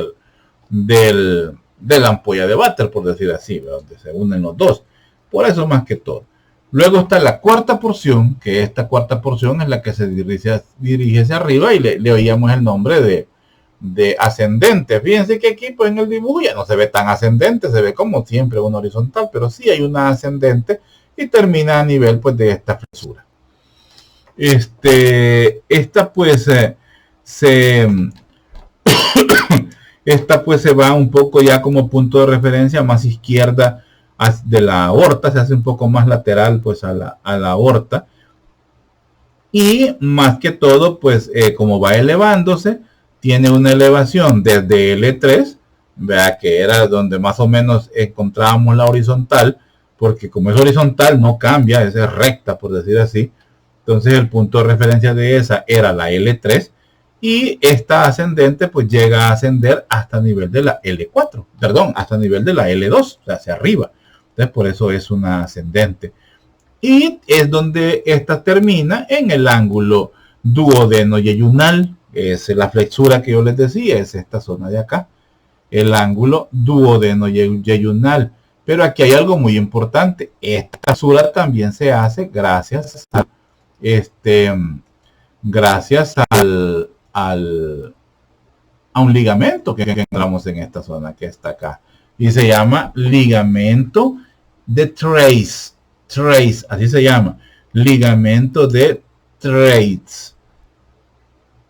[SPEAKER 1] de la ampolla de váter, por decir así, donde se unen los dos. Por eso más que todo. Luego está la cuarta porción, que esta cuarta porción es la que se dirige hacia arriba y le oíamos el nombre de ascendente. Fíjense que aquí pues en el dibujo ya no se ve tan ascendente, se ve como siempre una horizontal, pero sí hay una ascendente y termina a nivel pues de esta fresura. Esta pues se va un poco ya como punto de referencia más izquierda de la aorta, se hace un poco más lateral pues a la aorta, y más que todo pues como va elevándose, tiene una elevación desde L3, vea que era donde más o menos encontrábamos la horizontal, porque como es horizontal no cambia, es recta por decir así. Entonces el punto de referencia de esa era la L3 y esta ascendente pues llega a ascender hasta el nivel de la L4, perdón, hasta el nivel de la L2, o sea, hacia arriba. Entonces por eso es una ascendente. Y es donde esta termina en el ángulo duodeno-yeyunal. Es la flexura que yo les decía, es esta zona de acá, el ángulo duodeno-yeyunal. Pero aquí hay algo muy importante. Esta flexura también se hace gracias a un ligamento que encontramos en esta zona que está acá. Y se llama ligamento de Treitz. Así se llama. Ligamento de Treitz.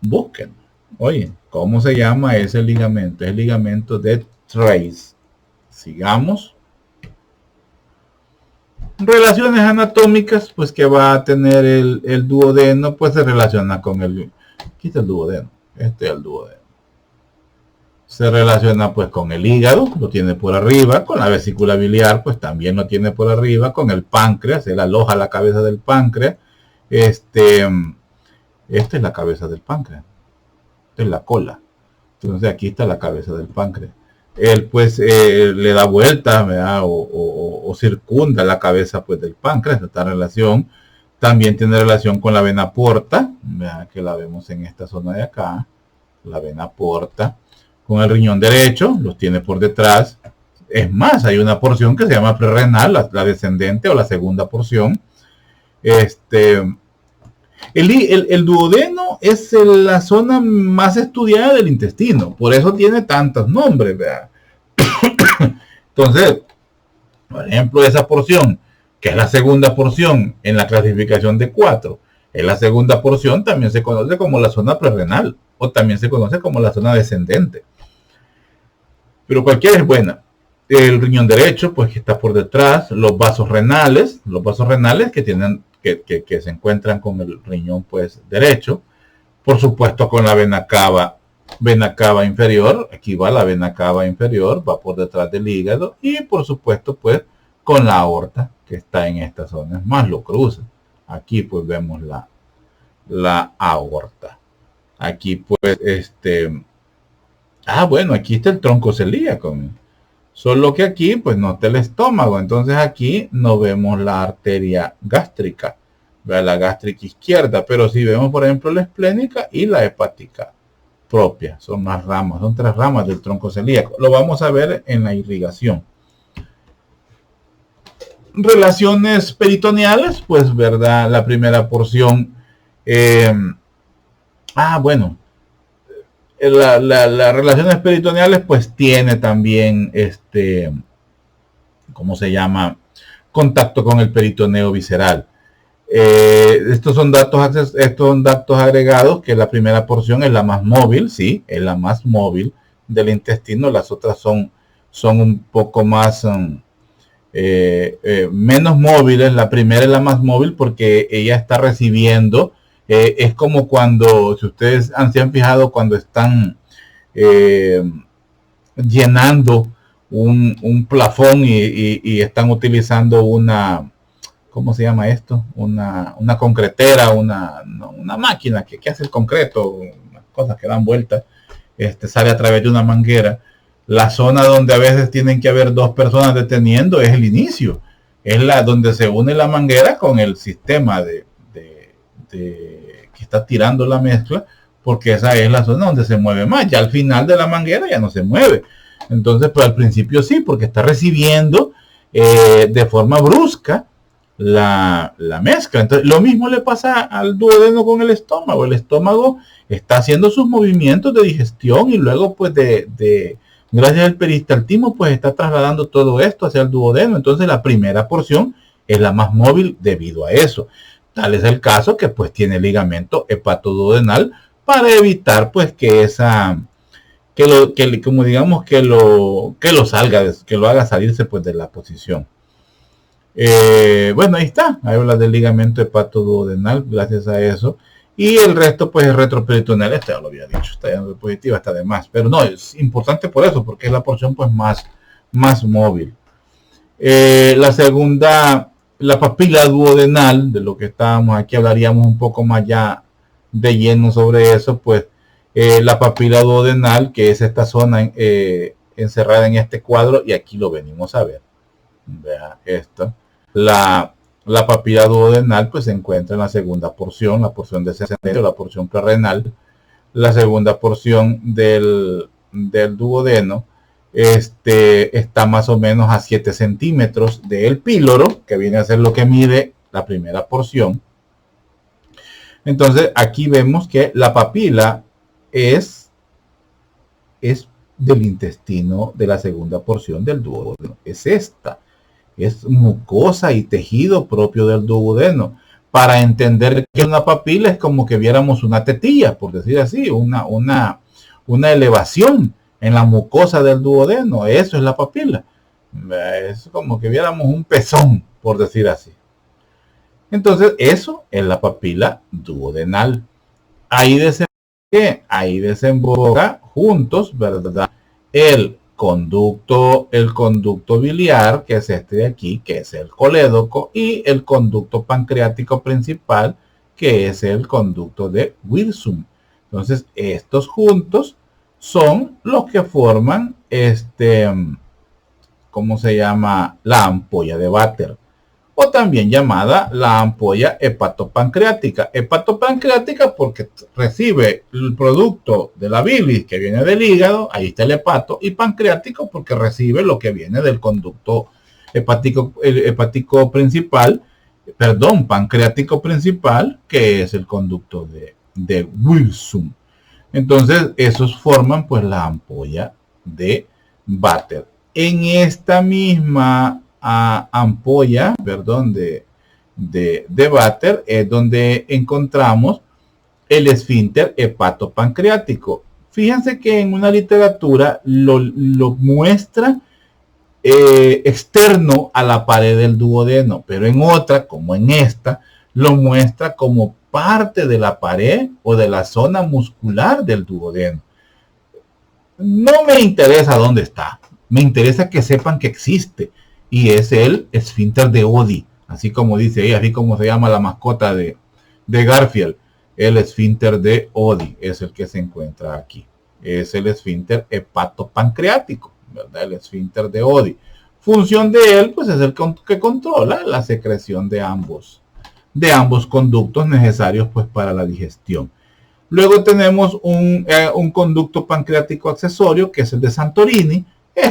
[SPEAKER 1] Busquen. Oye, ¿cómo se llama ese ligamento? Es el ligamento de Treitz. Sigamos. Relaciones anatómicas, pues que va a tener el duodeno, pues se relaciona con aquí está el duodeno. Este es el duodeno. Se relaciona pues con el hígado, lo tiene por arriba, con la vesícula biliar, pues también lo tiene por arriba, con el páncreas, él aloja la cabeza del páncreas. Esta es la cabeza del páncreas, esta es la cola. Entonces aquí está la cabeza del páncreas. Él pues le da vuelta, ¿verdad? O circunda la cabeza pues del páncreas. Esta relación también tiene relación con la vena porta, ¿verdad? Que la vemos en esta zona de acá, la vena porta. Con el riñón derecho, los tiene por detrás. Es más, hay una porción que se llama prerrenal, la descendente o la segunda porción. El duodeno es la zona más estudiada del intestino, por eso tiene tantos nombres, ¿verdad? Entonces, por ejemplo, esa porción, que es la segunda porción en la clasificación de 4, es la segunda porción, también se conoce como la zona prerrenal, o también se conoce como la zona descendente. Pero cualquiera es buena. El riñón derecho, pues que está por detrás, los vasos renales que tienen que se encuentran con el riñón pues derecho, por supuesto con la vena cava inferior, aquí va la vena cava inferior, va por detrás del hígado y por supuesto pues con la aorta que está en esta zona, es más lo cruza. Aquí pues vemos la aorta. Aquí pues bueno, aquí está el tronco celíaco. Solo que aquí pues no está el estómago, entonces aquí no vemos la arteria gástrica, la gástrica izquierda, pero sí vemos por ejemplo la esplénica y la hepática propia, son más ramas, son 3 ramas del tronco celíaco. Lo vamos a ver en la irrigación. Relaciones peritoneales, pues verdad, la primera porción, bueno, las relaciones peritoneales pues tiene también ¿cómo se llama? Contacto con el peritoneo visceral. Estos son datos agregados, que la primera porción es la más móvil, sí, es la más móvil del intestino, las otras son son un poco más menos móviles. La primera es la más móvil porque ella está recibiendo, es como cuando, si ustedes se han fijado, cuando están llenando un plafón y están utilizando una, ¿cómo se llama esto? Una concretera, una máquina que hace el concreto, unas cosas que dan vueltas, sale a través de una manguera. La zona donde a veces tienen que haber dos personas deteniendo es el inicio, es la donde se une la manguera con el sistema que está tirando la mezcla, porque esa es la zona donde se mueve más. Ya al final de la manguera ya no se mueve. Entonces, pues al principio sí, porque está recibiendo de forma brusca la mezcla. Entonces, lo mismo le pasa al duodeno con el estómago. El estómago está haciendo sus movimientos de digestión y luego, pues, gracias al peristaltismo, pues está trasladando todo esto hacia el duodeno. Entonces, la primera porción es la más móvil debido a eso. Tal es el caso que, pues, tiene ligamento hepatoduodenal para evitar, pues, que esa como digamos que lo salga, que lo haga salirse pues de la posición. Bueno, ahí está, ahí habla del ligamento hepatoduodenal, gracias a eso. Y el resto pues es retroperitoneal, ya lo había dicho, está en diapositiva, está de más, pero no, es importante por eso, porque es la porción pues más móvil. La segunda, la papila duodenal, de lo que estábamos aquí, hablaríamos un poco más ya de lleno sobre eso, pues la papila duodenal, que es esta zona encerrada en este cuadro, y aquí lo venimos a ver. Vea esto. La papila duodenal pues se encuentra en la segunda porción, la porción descendente, la porción prerrenal, la segunda porción del duodeno. Está más o menos a 7 centímetros del píloro, que viene a ser lo que mide la primera porción. Entonces aquí vemos que la papila es del intestino de la segunda porción del duodeno. Es esta. Es mucosa y tejido propio del duodeno. Para entender que una papila es como que viéramos una tetilla, por decir así, una elevación en la mucosa del duodeno. Eso es la papila. Es como que viéramos un pezón, por decir así. Entonces, eso es la papila duodenal. Ahí desemboca juntos, ¿verdad? El conducto biliar, que es este de aquí, que es el colédoco, y el conducto pancreático principal, que es el conducto de Wilson. Entonces, estos juntos son los que forman ¿cómo se llama? La ampolla de Vater, o también llamada la ampolla hepatopancreática. Hepatopancreática porque recibe el producto de la bilis que viene del hígado, ahí está el hepato, y pancreático porque recibe lo que viene del conducto pancreático principal, que es el conducto de Wilson. Entonces, esos forman pues la ampolla de Vater. En esta misma ampolla, perdón, de Vater es donde encontramos el esfínter hepatopancreático. Fíjense que en una literatura lo muestra externo a la pared del duodeno, pero en otra, como en esta, lo muestra como parte de la pared o de la zona muscular del duodeno. No me interesa dónde está, me interesa que sepan que existe, y es el esfínter de Oddi, así como dice ahí, así como se llama la mascota de Garfield. El esfínter de Oddi es el que se encuentra aquí, es el esfínter hepatopancreático, ¿verdad? El esfínter de Oddi. Función de él, pues es el que controla la secreción de ambos conductos necesarios pues para la digestión. Luego tenemos un conducto pancreático accesorio, que es el de Santorini.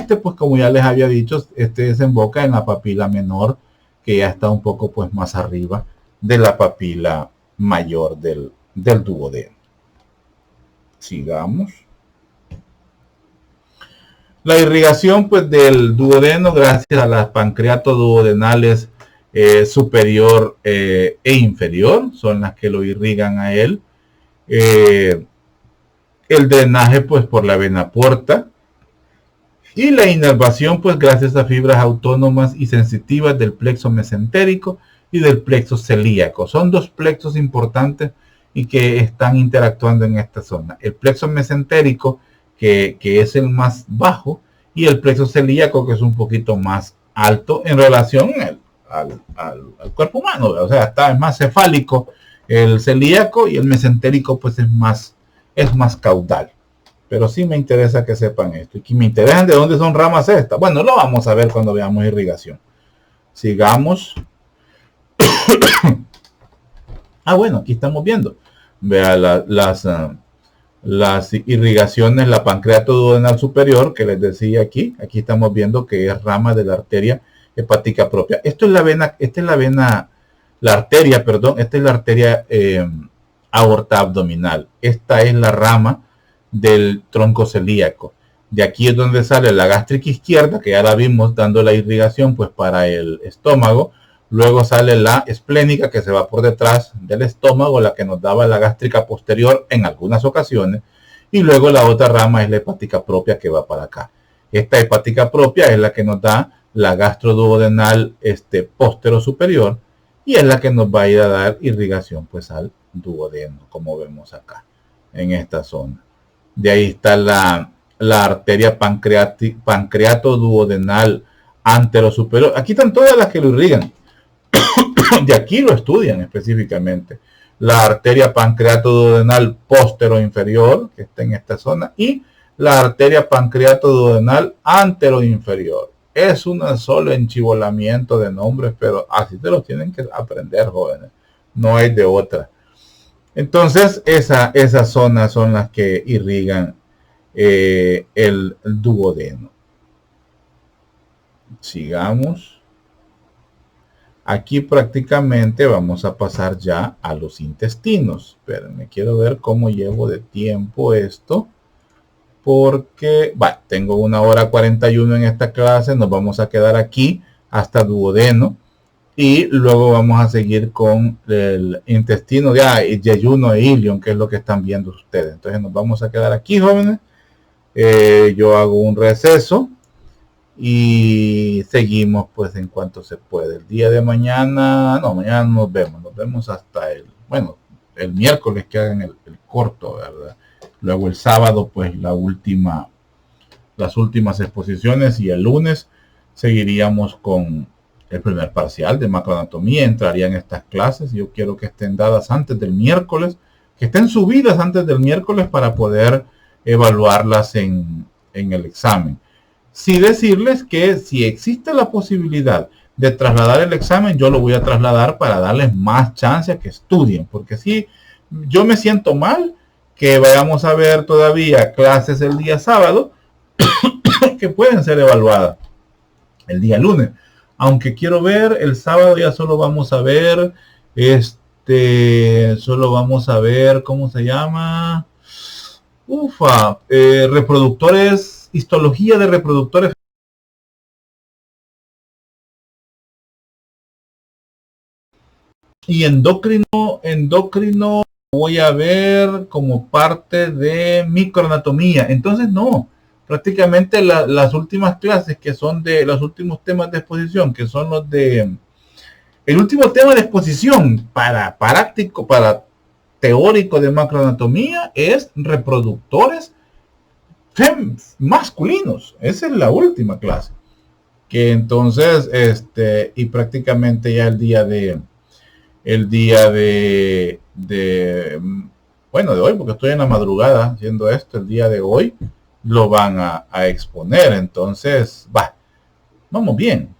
[SPEAKER 1] Pues como ya les había dicho, desemboca en la papila menor, que ya está un poco pues más arriba de la papila mayor del duodeno. Sigamos. La irrigación pues del duodeno, gracias a las pancreatoduodenales superior e inferior, son las que lo irrigan a él. El drenaje pues por la vena porta, Y la inervación, pues gracias a fibras autónomas y sensitivas del plexo mesentérico y del plexo celíaco. Son dos plexos importantes y que están interactuando en esta zona. El plexo mesentérico, que es el más bajo, y el plexo celíaco, que es un poquito más alto en relación al cuerpo humano. O sea, es más cefálico el celíaco, y el mesentérico pues es más caudal. Pero sí me interesa que sepan esto y que me interesan de dónde son ramas estas. Bueno, lo vamos a ver cuando veamos irrigación. Sigamos. Bueno, aquí estamos viendo. Vea las irrigaciones, la pancreato duodenal superior, que les decía aquí. Aquí estamos viendo que es rama de la arteria hepática propia. Esto es la vena, esta es la arteria aorta abdominal. Esta es la rama del tronco celíaco. De aquí es donde sale la gástrica izquierda, que ya la vimos dando la irrigación pues para el estómago. Luego sale la esplénica, que se va por detrás del estómago, la que nos daba la gástrica posterior en algunas ocasiones. Y luego la otra rama es la hepática propia, que va para acá. Esta hepática propia es la que nos da la gastroduodenal póstero superior, y es la que nos va a ir a dar irrigación pues al duodeno, como vemos acá en esta zona. De ahí está la arteria pancreato duodenal antero superior. Aquí están todas las que lo irrigan. De aquí lo estudian específicamente. La arteria pancreato duodenal póstero inferior, que está en esta zona, y la arteria pancreato duodenal antero inferior. Es un solo enchivolamiento de nombres, pero así te los tienen que aprender, jóvenes. No hay de otra. Entonces, esas zonas son las que irrigan el duodeno. Sigamos. Aquí prácticamente vamos a pasar ya a los intestinos. Espérenme, quiero ver cómo llevo de tiempo esto. Porque tengo 1:41 en esta clase. Nos vamos a quedar aquí hasta duodeno. Y luego vamos a seguir con el intestino de yeyuno e ilion, que es lo que están viendo ustedes. Entonces nos vamos a quedar aquí, jóvenes. Yo hago un receso y seguimos pues en cuanto se puede. El día de mañana, mañana nos vemos hasta el miércoles, que hagan el corto, ¿verdad? Luego el sábado pues las últimas exposiciones, y el lunes seguiríamos con el primer parcial de macroanatomía. Entrarían estas clases. Yo quiero que estén dadas antes del miércoles, que estén subidas antes del miércoles para poder evaluarlas en el examen. Sí decirles que si existe la posibilidad de trasladar el examen, yo lo voy a trasladar para darles más chance a que estudien, porque si yo me siento mal que vayamos a ver todavía clases el día sábado que pueden ser evaluadas el día lunes. Aunque quiero ver, el sábado ya solo vamos a ver, ¿cómo se llama? Reproductores, histología de reproductores. Y endocrino voy a ver como parte de microanatomía. Entonces no, prácticamente las últimas clases, que son de los últimos temas de exposición, que son los de el último tema de exposición para teórico de macroanatomía, es reproductores masculinos. Esa es la última clase, que entonces y prácticamente ya el día de hoy, porque estoy en la madrugada haciendo esto, el día de hoy lo van a exponer. Entonces vamos bien.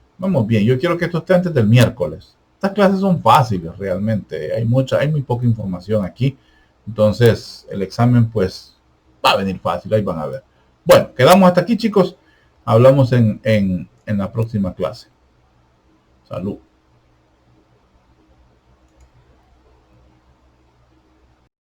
[SPEAKER 1] Yo quiero que esto esté antes del miércoles. Estas clases son fáciles realmente, hay muy poca información aquí, entonces el examen pues va a venir fácil, ahí van a ver. Bueno, quedamos hasta aquí, chicos. Hablamos en la próxima clase. Salud.